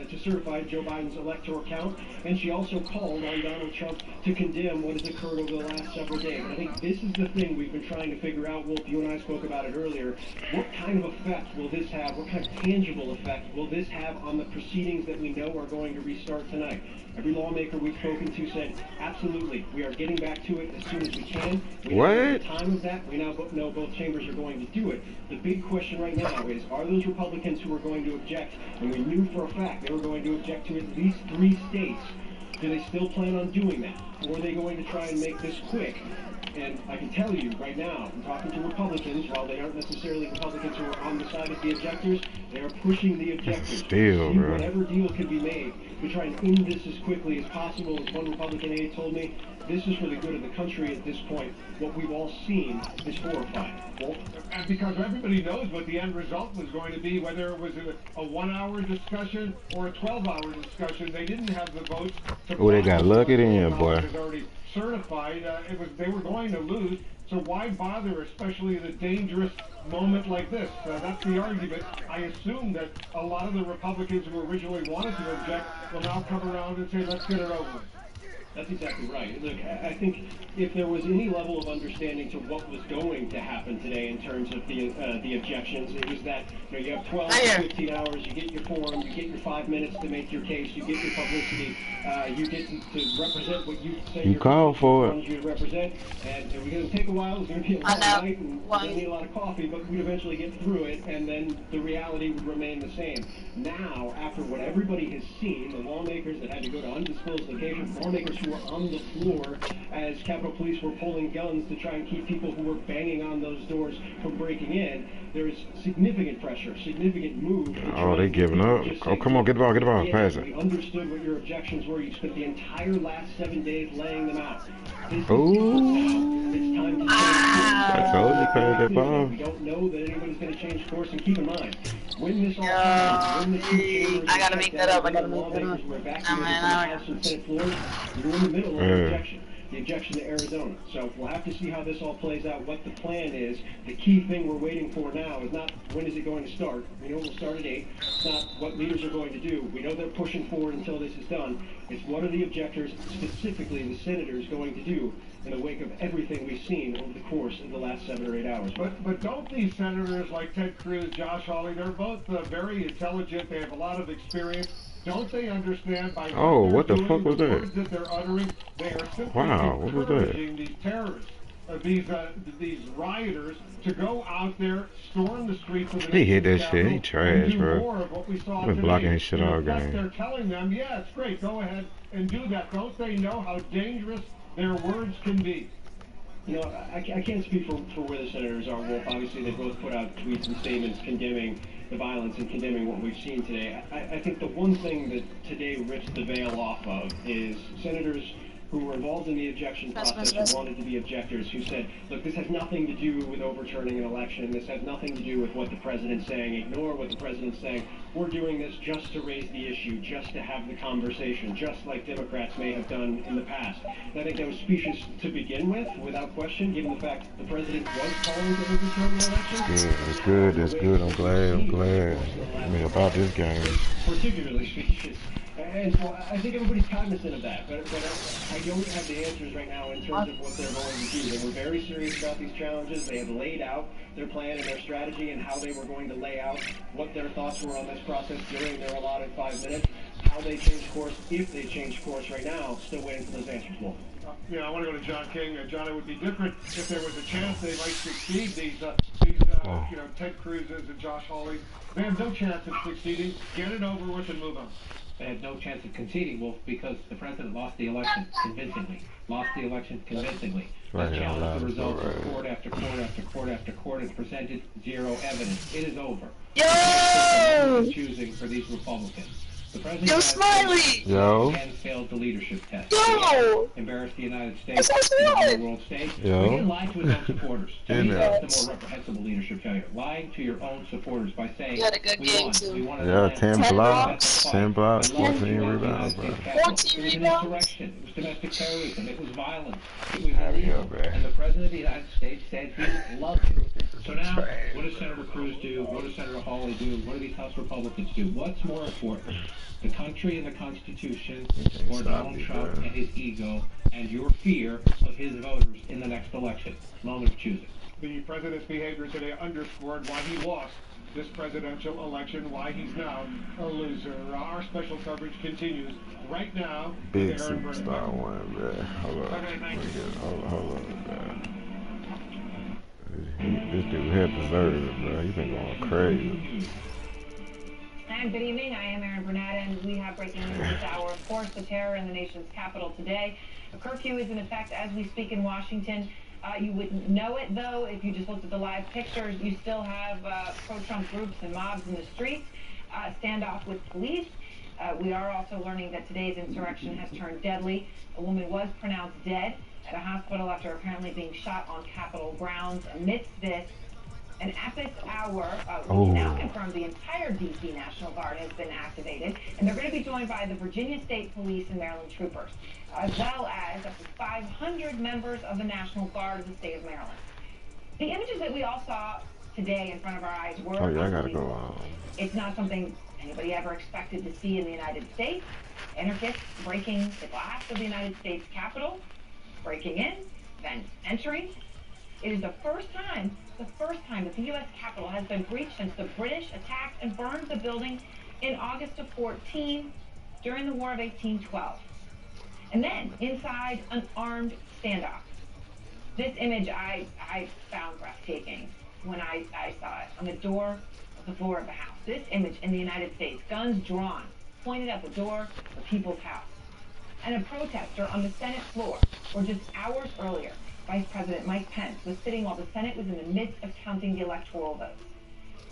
to certify Joe Biden's electoral count, and she also called on Donald Trump to condemn what has occurred over the last several days. And I think this is the thing we've been trying to figure out. Wolf, you and I spoke about it earlier. What kind of effect will this have? What kind of tangible effect will this have on the proceedings that we know are going to restart tonight? Every lawmaker we've spoken to said, absolutely, we are getting back to it as soon as we can. We know the time of that. We now know both chambers are going to do it. The big question right now is, are those Republicans who are going to object, and we knew for a fact they were going to object to at least 3 states, do they still plan on doing that? Or are they going to try and make this quick? And I can tell you right now, I'm talking to Republicans, while they aren't necessarily Republicans who are on the side of the objectors, they are pushing the objectors to see whatever deal can be made to try and end this as quickly as possible. As one Republican aide told me, this is for the good of the country at this point. What we've all seen is horrifying. Well, and because everybody knows what the end result was going to be, whether it was a 1-hour discussion or a 12-hour discussion, they didn't have the votes. Oh, they got lucky in, boy. Certified, they were going to lose, so why bother, especially in a dangerous moment like this? That's the argument. I assume that a lot of the Republicans who originally wanted to object will now come around and say, let's get it over with. That's exactly right. Look, I think if there was any level of understanding to what was going to happen today in terms of the objections, it was that you have 12 to 15 hours, you get your form, you get your 5 minutes to make your case, you get your publicity, you get to represent what you say you call for it. You to represent, and it was going to take a while. It was going to be a long night, and we're going to need a lot of coffee, but we'd eventually get through it, and then the reality would remain the same. Now, after what everybody has seen, the lawmakers that had to go to undisclosed locations, lawmakers who were on the floor as Capitol Police were pulling guns to try and keep people who were banging on those doors from breaking in, there's significant pressure, significant move. Oh, they giving up. Oh, come on, get the ball, pass it. We understood what your objections were. You spent the entire last 7 days laying them out. Ooh. It's time to change I told you, pass that ball. We don't know that anybody's going to change course, and keep in mind, when this all happens, when the two chambers I gotta make that up. I gotta make that up. were evacuated from the House and Senate floors, you're in the middle of an objection. The objection to Arizona. So we'll have to see how this all plays out, what the plan is. The key thing we're waiting for now is not when is it going to start. We know it will start at 8. It's not what leaders are going to do. We know they're pushing forward until this is done. It's what are the objectors, specifically the senators, going to do in the wake of everything we've seen over the course of the last 7 or 8 hours. But don't these senators like Ted Cruz, Josh Hawley, they're both very intelligent. They have a lot of experience. Don't they understand by what the fuck was that? Words that they're uttering, they are simply what was that? these terrorists, these rioters, to go out there, storm the streets of the He hit that shit. He trash, bro. I've been blocking his shit all game. They're telling them, yeah, it's great, go ahead and do that. Don't they know how dangerous their words can be? You know, I can't speak for where the senators are, Wolf. Obviously, they both put out tweets and statements condemning the violence and condemning what we've seen today. I think the one thing that today rips the veil off of is senators who were involved in the objection process, who wanted to be objectors, who said, look, this has nothing to do with overturning an election. This has nothing to do with what the president's saying. Ignore what the president's saying. We're doing this just to raise the issue, just to have the conversation, just like Democrats may have done in the past. And I think that was specious to begin with, without question, given the fact that the president was calling to overturn the election. That's good, that's good. I'm glad. I mean, about this game. Particularly specious. And so I think everybody's cognizant of that, but I don't have the answers right now in terms of what they're going to do. They were very serious about these challenges. They have laid out their plan and their strategy and how they were going to lay out what their thoughts were on this process during their allotted 5 minutes, how they changed course, if they changed course right now. Still waiting for those answers, Wolf. I want to go to John King. John, it would be different if there was a chance they might succeed. These Ted Cruz's and Josh Hawley, they have no chance of succeeding. Get it over with and move on. They had no chance of conceding, Wolf, because the president lost the election convincingly. Right, challenged the results of court after court after court after court and presented zero evidence. It is over. Yo! Choosing for these Republicans. The president Yo, Smiley! Yo. again failed the leadership test. Yo! Embarrassed the United States and the world stage. Yo. Again, lied to his own supporters. To me, that's the more reprehensible leadership failure. Lying to your own supporters by saying, you had a good game, too. Yeah, 10 blocks, 14 rebounds, bro. 14 rebounds? It was domestic terrorism. It was violence. It was illegal. And the president of the United States said he loved it. So now, what does Senator Cruz do? What does Senator Hawley do? What do these House Republicans do? What's more important? The country and the Constitution, or Donald Trump and his ego, and your fear of his voters in the next election? Moment of choosing. The president's behavior today underscored why he lost this presidential election, why he's now a loser. Our special coverage continues right now. Big superstar one, man. Hold on, man. This dude had deserved, bro. He been going crazy. And good evening, I am Erin Burnett, and we have breaking news this hour. Of course, the terror in the nation's capital today. A curfew is in effect as we speak in Washington. You wouldn't know it, though, if you just looked at the live pictures. You still have pro-Trump groups and mobs in the streets, standoff with police. We are also learning that today's insurrection has turned deadly. A woman was pronounced dead at a hospital after apparently being shot on Capitol grounds. Amidst this, and at this hour, we can now confirm the entire D.C. National Guard has been activated, and they're going to be joined by the Virginia State Police and Maryland troopers, as well as up to 500 members of the National Guard of the state of Maryland. The images that we all saw today in front of our eyes were I gotta go on. It's not something anybody ever expected to see in the United States. Anarchists breaking the glass of the United States Capitol, breaking in, then entering. It is the first time that the U.S. Capitol has been breached since the British attacked and burned the building in August of 14 during the War of 1812. And then, inside, an armed standoff. This image I found breathtaking when I saw it on the door of the floor of the House. This image in the United States, guns drawn, pointed at the door of the People's House. And a protester on the Senate floor, where just hours earlier, Vice President Mike Pence was sitting while the Senate was in the midst of counting the electoral votes.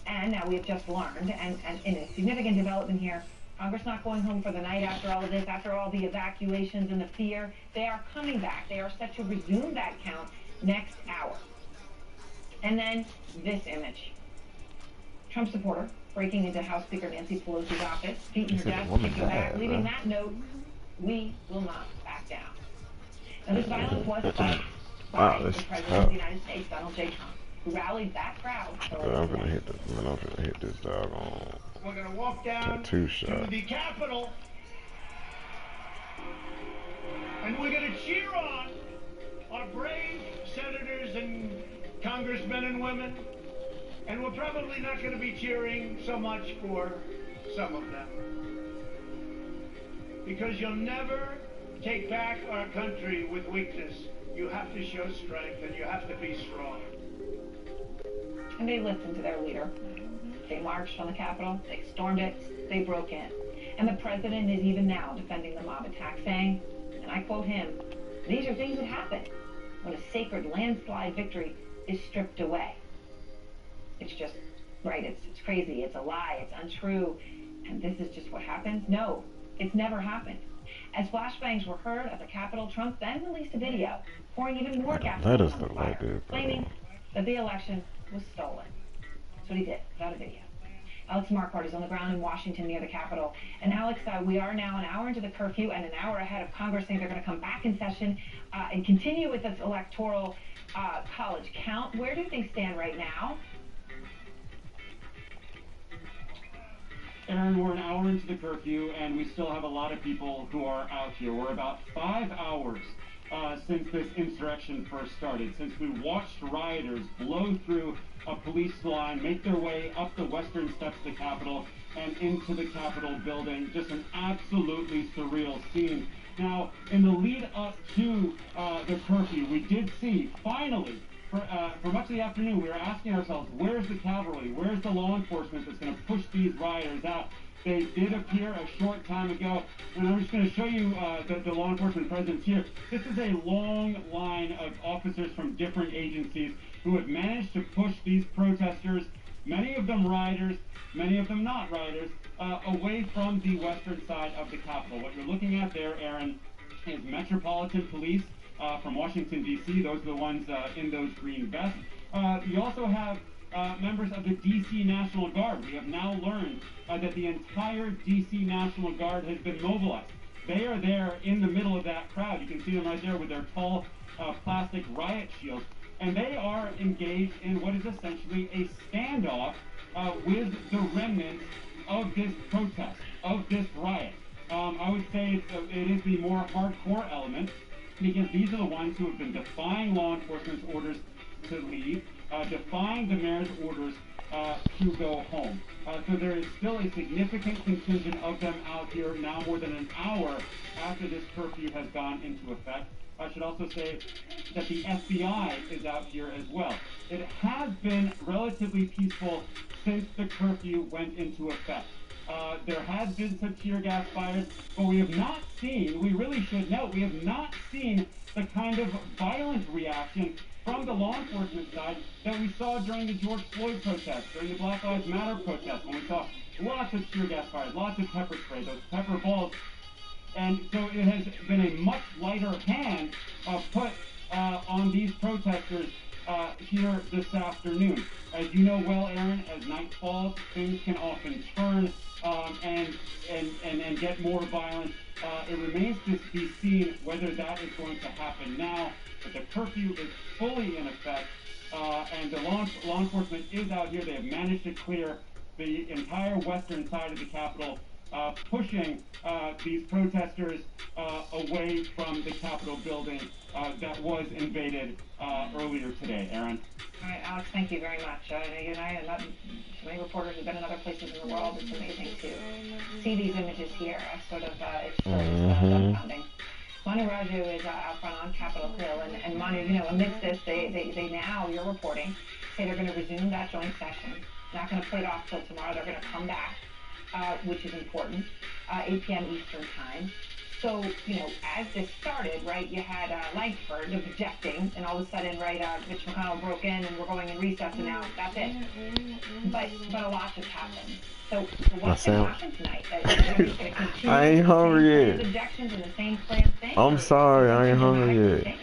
And now we have just learned, and in a significant development here, Congress not going home for the night after all of this, after all the evacuations and the fear. They are coming back. They are set to resume that count next hour. And then this image. Trump supporter breaking into House Speaker Nancy Pelosi's office, feet in her desk, kicking back, leaving that note, "We will not back down." Now this violence was spiked by the President of the United States, Donald J. Trump, who rallied that crowd. I'm gonna hit this. I'm gonna hit this dog on. We're gonna walk down to the Capitol, and we're gonna cheer on our brave senators and congressmen and women, and we're probably not gonna be cheering so much for some of them, because you'll never take back our country with weakness. You have to show strength, and you have to be strong. And they listened to their leader. They marched on the Capitol, they stormed it, they broke in. And the president is even now defending the mob attack, saying, and I quote him, "These are things that happen when a sacred landslide victory is stripped away." It's just, right, it's crazy, it's a lie, it's untrue, and this is just what happens? No, it's never happened. As flashbangs were heard at the Capitol, Trump then released a video, pouring even more gasoline on the fire, claiming that the election was stolen. That's what he did, without a video. Alex Marquardt is on the ground in Washington near the Capitol. And Alex, we are now an hour into the curfew and an hour ahead of Congress saying they're going to come back in session and continue with this electoral college count. Where do things stand right now? Aaron, we're an hour into the curfew, and we still have a lot of people who are out here. We're about 5 hours since this insurrection first started, since we watched rioters blow through a police line, make their way up the western steps of the Capitol and into the Capitol building. Just an absolutely surreal scene. Now, in the lead up to the curfew, we did see, finally, for much of the afternoon, we were asking ourselves, where's the cavalry? Where's the law enforcement that's going to push these rioters out? They did appear a short time ago, and I'm just going to show you the law enforcement presence here. This is a long line of officers from different agencies who have managed to push these protesters, many of them rioters, many of them not rioters, away from the western side of the Capitol. What you're looking at there, Aaron, is Metropolitan Police from Washington, D.C. Those are the ones in those green vests. You also have members of the D.C. National Guard. We have now learned that the entire D.C. National Guard has been mobilized. They are there in the middle of that crowd. You can see them right there with their tall plastic riot shields. And they are engaged in what is essentially a standoff with the remnants of this protest, of this riot. I would say it is the more hardcore element, because these are the ones who have been defying law enforcement's orders to leave, defying the mayor's orders to go home. So there is still a significant contingent of them out here now, more than an hour after this curfew has gone into effect. I should also say that the FBI is out here as well. It has been relatively peaceful since the curfew went into effect. There has been some tear gas fires, but we have not seen, we really should note, we have not seen the kind of violent reaction from the law enforcement side that we saw during the George Floyd protest, during the Black Lives Matter protest, when we saw lots of tear gas fires, lots of pepper spray, those pepper balls. And so it has been a much lighter hand put on these protesters here this afternoon. As you know well, Aaron, as night falls, things can often turn and get more violent. It remains to be seen whether that is going to happen now, but the curfew is fully in effect, and the law enforcement is out here. They have managed to clear the entire western side of the Capitol, pushing these protesters away from the Capitol building that was invaded earlier today. Aaron. All right, Alex, thank you very much. You and I, and so many reporters have been in other places in the world. It's amazing to see these images here. It's dumbfounding. Manu Raju is out front on Capitol Hill, and Manu, you know, amidst this, they now, you're reporting, say they're going to resume that joint session. Not going to put it off till tomorrow. They're going to come back, which is important, 8 p.m. Eastern time. So, you know, as this started, right, you had Langford objecting, and all of a sudden, right, Mitch McConnell broke in, and we're going in recess, and now that's it. But a lot just happened. So what's going to happen tonight? I ain't hungry yet. Objections in the same plan thing? I'm sorry, I ain't hungry yet.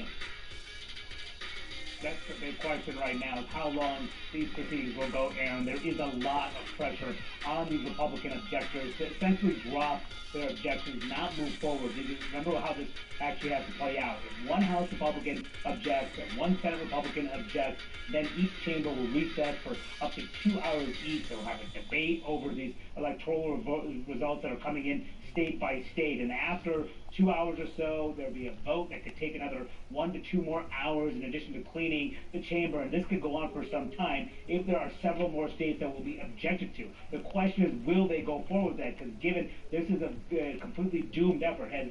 That's the big question right now, is how long these proceedings will go, and there is a lot of pressure on these Republican objectors to essentially drop their objections, not move forward. Remember how this actually has to play out. If one House Republican objects and one Senate Republican objects, then each chamber will recess for up to 2 hours each. They'll have a debate over these electoral results that are coming in state by state, and after 2 hours or so, there'll be a vote that could take another 1 to 2 more hours in addition to cleaning the chamber, and this could go on for some time if there are several more states that will be objected to. The question is, will they go forward with that? Because given this is a completely doomed effort, has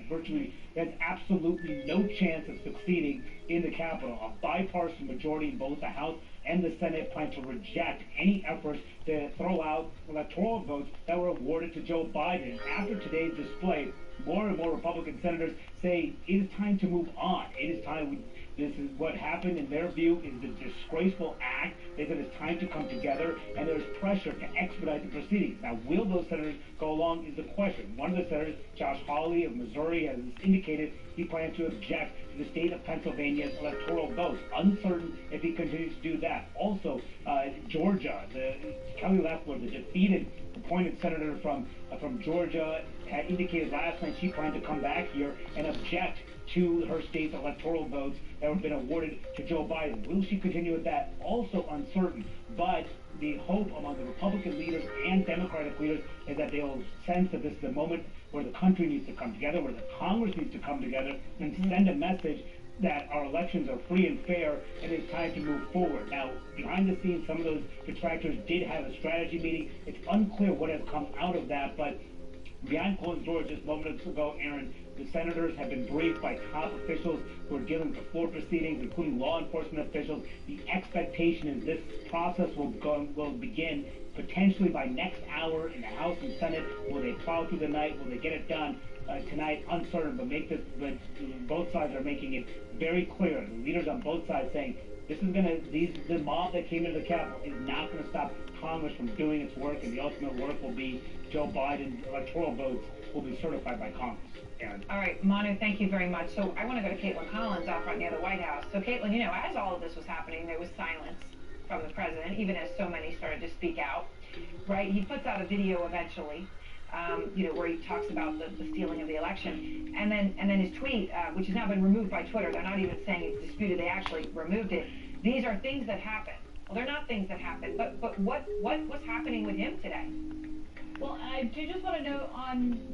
absolutely no chance of succeeding in the Capitol. A bipartisan majority in both the House and the Senate plan to reject any efforts to throw out electoral votes that were awarded to Joe Biden. After today's display, more and more Republican senators say it is time to move on. It is time. This is what happened, in their view, is a disgraceful act. They said it's time to come together, and there's pressure to expedite the proceedings. Now, will those senators go along is the question. One of the senators, Josh Hawley of Missouri, has indicated he plans to object to the state of Pennsylvania's electoral votes. Uncertain if he continues to do that. Also, Georgia, Kelly Loeffler, the defeated appointed senator from Georgia, had indicated last night she planned to come back here and object to her state's electoral votes that have been awarded to Joe Biden. Will she continue with that? Also uncertain. But the hope among the Republican leaders and Democratic leaders is that they'll sense that this is a moment where the country needs to come together, where the Congress needs to come together and send a message that our elections are free and fair, and it's time to move forward. Now, behind the scenes, some of those detractors did have a strategy meeting. It's unclear what has come out of that, but behind closed doors just moments ago, Aaron, the senators have been briefed by top officials who are dealing with the floor proceedings, including law enforcement officials. The expectation is this process will begin potentially by next hour in the House and Senate. Will they plow through the night? Will they get it done tonight? Uncertain, but both sides are making it very clear. The leaders on both sides saying this is the mob that came into the Capitol is not going to stop Congress from doing its work, and the ultimate work will be Joe Biden's electoral votes will be certified by Congress. All right, Manu, thank you very much. So I want to go to Caitlin Collins out front near the White House. So Caitlin, you know, as all of this was happening, there was silence from the president, even as so many started to speak out, right? He puts out a video eventually, you know, where he talks about the stealing of the election. And then his tweet, which has now been removed by Twitter, they're not even saying it's disputed, they actually removed it. These are things that happen. Well, they're not things that happen, but what's happening with him today? Well, I do just want to note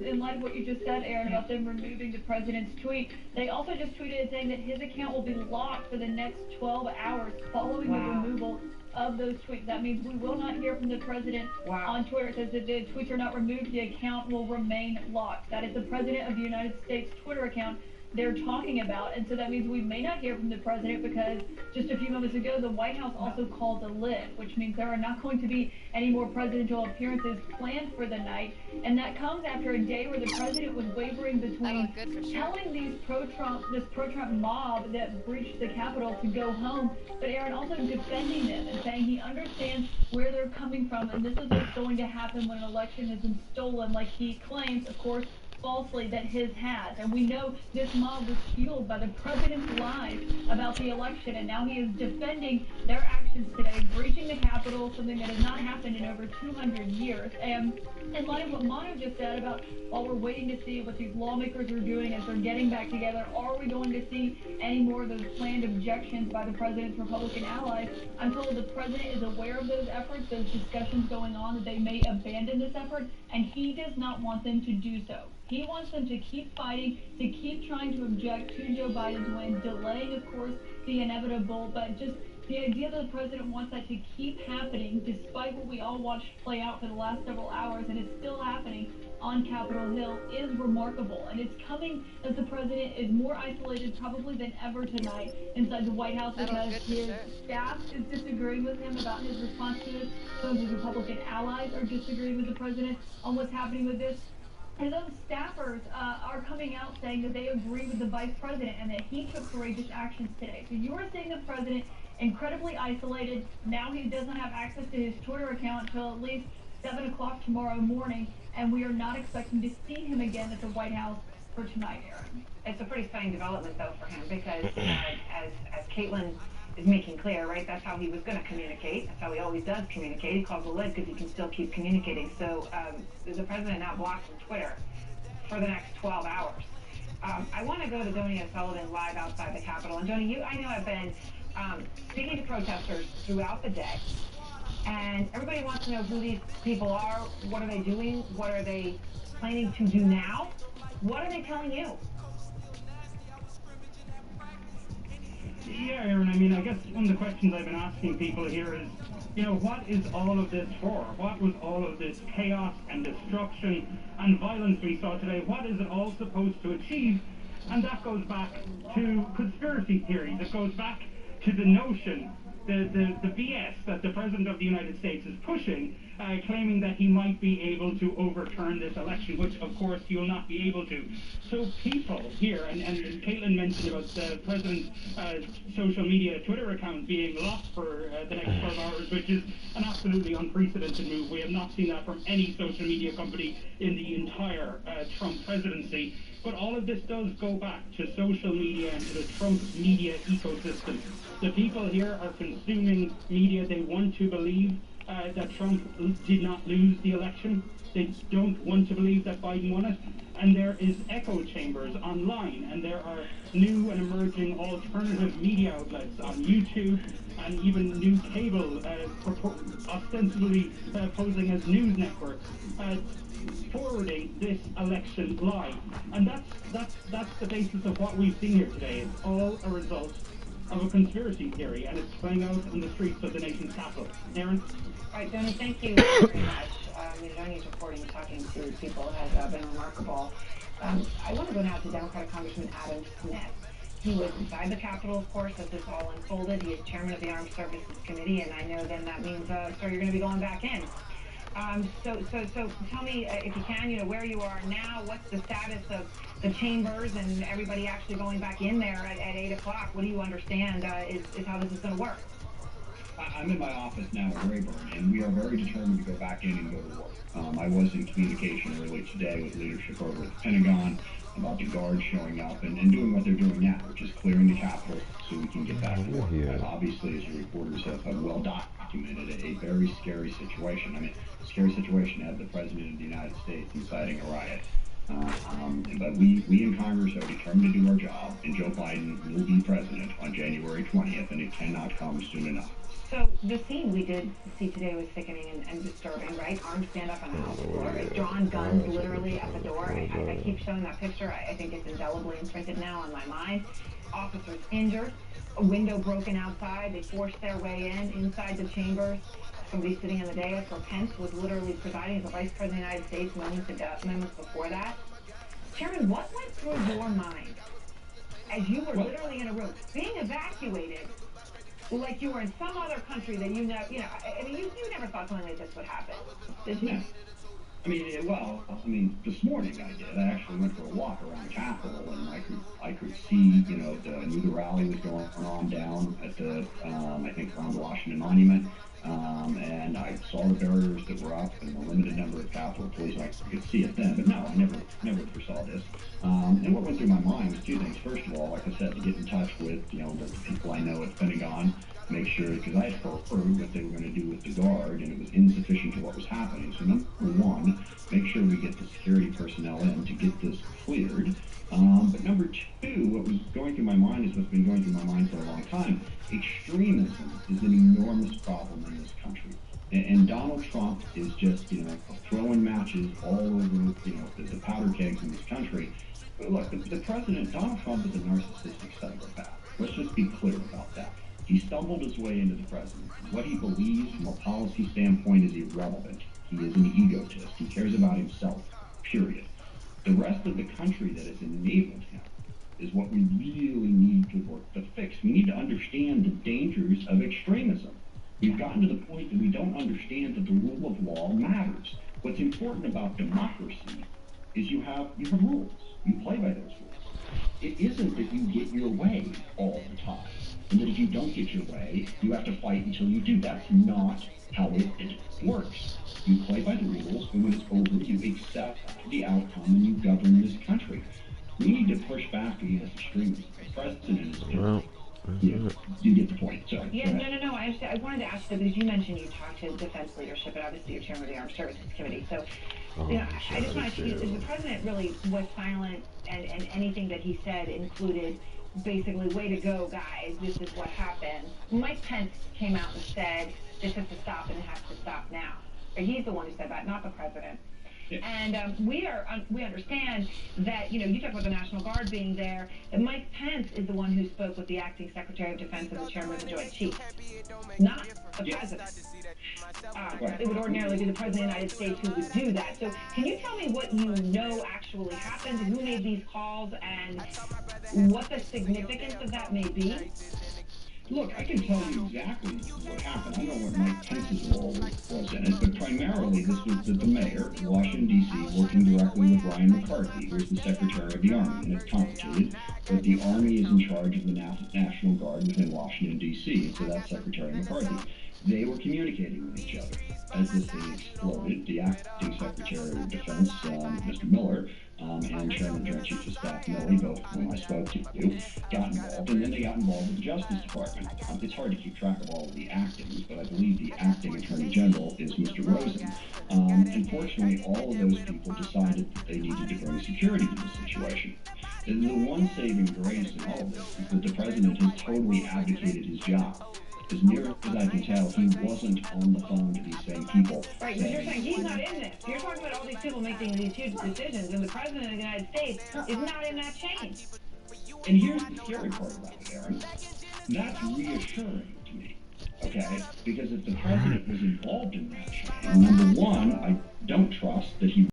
in light of what you just said, Aaron, about them removing the president's tweet, they also just tweeted saying that his account will be locked for the next 12 hours following the removal of those tweets. That means we will not hear from the president on Twitter. It says that the tweets are not removed, the account will remain locked. That is the president of the United States Twitter account they're talking about, and so that means we may not hear from the president because just a few moments ago the White House also called a lid, which means there are not going to be any more presidential appearances planned for the night, and that comes after a day where the president was wavering between telling this pro-Trump mob that breached the Capitol to go home, but Aaron also defending them and saying he understands where they're coming from, and this is what's going to happen when an election has been stolen, like he claims, of course, falsely that his has. And we know this mob was fueled by the president's lies about the election, and now he is defending their actions today, breaching the Capitol, something that has not happened in over 200 years. And in light of what Manu just said about while we're waiting to see what these lawmakers are doing as they're getting back together, are we going to see any more of those planned objections by the president's Republican allies? I'm told the president is aware of those efforts, those discussions going on, that they may abandon this effort, and he does not want them to do so. He wants them to keep fighting, to keep trying to object to Joe Biden's win, delaying, of course, the inevitable, but just the idea that the president wants that to keep happening, despite what we all watched play out for the last several hours, and it's still happening on Capitol Hill, is remarkable. And it's coming as the president is more isolated probably than ever tonight inside the White House, because his staff is disagreeing with him about his response to this. Some of his Republican allies are disagreeing with the president on what's happening with this. His own staffers are coming out saying that they agree with the vice president and that he took courageous actions today. So you are seeing the president incredibly isolated. Now he doesn't have access to his Twitter account until at least 7 o'clock tomorrow morning, and we are not expecting to see him again at the White House for tonight, Aaron. It's a pretty exciting development, though, for him, because as Caitlin is making clear, right, that's how he was going to communicate. That's how he always does communicate. He calls a lid because he can still keep communicating. So the president now blocked from Twitter for the next 12 hours. I want to go to Donnie O'Sullivan live outside the Capitol. And Donnie, I know have been speaking to protesters throughout the day, and everybody wants to know who these people are, what are they doing, what are they planning to do now, what are they telling you? Yeah, Aaron, I mean, I guess one of the questions I've been asking people here is, you know, what is all of this for? What was all of this chaos and destruction and violence we saw today? What is it all supposed to achieve? And that goes back to conspiracy theories. It goes back to the notion, the BS that the President of the United States is pushing, claiming that he might be able to overturn this election, which, of course, he will not be able to. So people here, and Caitlin mentioned about the President's social media Twitter account being locked for the next 12 hours, which is an absolutely unprecedented move. We have not seen that from any social media company in the entire Trump presidency. But all of this does go back to social media and to the Trump media ecosystem. The people here are consuming media. They want to believe that Trump did not lose the election. They don't want to believe that Biden won it. And there is echo chambers online, and there are new and emerging alternative media outlets on YouTube, and even new cable, ostensibly posing as news networks, forwarding this election live. And that's the basis of what we've seen here today. It's all a result of a conspiracy theory, and it's playing out in the streets of the nation's capital. Aaron? All right, Donnie, thank you very much. Donnie's reporting, talking to people has been remarkable. I want to go now to Democratic Congressman Adam Smith. He was inside the Capitol, of course, as this all unfolded. He is chairman of the Armed Services Committee, and I know then that means, so you're going to be going back in. So tell me, if you can, you know, where you are now, what's the status of the chambers and everybody actually going back in there at 8 o'clock? What do you understand is how this is going to work? I'm in my office now at Rayburn, and we are very determined to go back in and go to work. I was in communication early today with leadership over at the Pentagon about the guards showing up and doing what they're doing now, which is clearing the Capitol so we can get back to work. Obviously, as your reporters have well documented, a very scary situation. I mean, a scary situation to have the President of the United States inciting a riot. But we in Congress are determined to do our job, and Joe Biden will be president on January 20th, and it cannot come soon enough. So the scene we did see today was sickening and disturbing, right? Armed stand up on the House floor, drawn guns literally at the door. I keep showing that picture. I think it's indelibly imprinted now on my mind. Officers injured, a window broken outside. They forced their way inside the chambers. Somebody sitting on the dais where Pence was literally presiding as the Vice President of the United States moments before that. Chairman, what went through your mind as you were literally in a room, being evacuated, like you were in some other country that you know, I mean, you never thought something like this would happen, did you? Yeah. I mean, this morning I did. I actually went for a walk around the Capitol, and I could see, you know, I knew the rally was going on down at the, I think around the Washington Monument, and I saw the barriers that were up and the limited number of Capitol police. I could see it then, but no, I never foresaw saw this. And what went through my mind was two things. First of all, like I said, to get in touch with, the people I know at Pentagon, make sure, because I had heard what they were going to do with the guard, and it was insufficient to what was happening. So number one, make sure we get the security personnel in to get this cleared. But number two, what was going through my mind is what's been going through my mind for a long time. Extremism is an enormous problem in this country. And Donald Trump is just, throwing matches all over, the powder kegs in this country. But look, the president, Donald Trump, is a narcissistic psychopath. Let's just be clear about that. He stumbled his way into the presidency. What he believes from a policy standpoint is irrelevant. He is an egotist. He cares about himself, period. The rest of the country that has enabled him is what we really need to work to fix. We need to understand the dangers of extremism. We've gotten to the point that we don't understand that the rule of law matters. What's important about democracy is you have rules. You play by those rules. It isn't that you get your way all the time, and that if you don't get your way, you have to fight until you do. That's not how it works. You play by the rules, and when it's over, you accept the outcome and you govern this country. We need to push back against extremism. The president is doing you get the point. Sorry. Yeah, no. I understand. I wanted to ask you, because you mentioned you talked to defense leadership, and obviously you're chairman of the Armed Services Committee. So, I just want to ask you, is the president really was silent, and anything that he said included basically, way to go, guys, this is what happened? Mike Pence came out and said, this has to stop, and it has to stop now. Or he's the one who said that, not the president. Yeah. And we understand that, you talk about the National Guard being there, that Mike Pence is the one who spoke with the acting Secretary of Defense and the Chairman of the Joint Chiefs, not the president. It would ordinarily be the President of the United States who would do that. So can you tell me what you know actually happened, who made these calls, and what the significance of that may be? Look, I can tell you exactly what happened. I know what Mike Pence's role was in it, but primarily this was the mayor of Washington, D.C., working directly with Ryan McCarthy, who's the Secretary of the Army. And it's complicated, but the Army is in charge of the National Guard within Washington, D.C., and so that's Secretary McCarthy. They were communicating with each other. As this thing exploded, the acting Secretary of Defense, Mr. Miller, and Chairman Joint Chiefs of Staff Milley, both of whom I spoke to, got involved, and then they got involved with the Justice Department. It's hard to keep track of all of the actings, but I believe the acting Attorney General is Mr. Rosen. Unfortunately, all of those people decided that they needed to bring security to the situation. And the one saving grace in all of this is that the President has totally abdicated his job. As near as I can tell, he wasn't on the phone to these same people. Right, but you're saying he's not in this. You're talking about all these people making these huge decisions, and the President of the United States is not in that chain. And here's the scary part about it, Aaron. That's reassuring to me, okay? Because if the President was involved in that chain, number one, I don't trust that he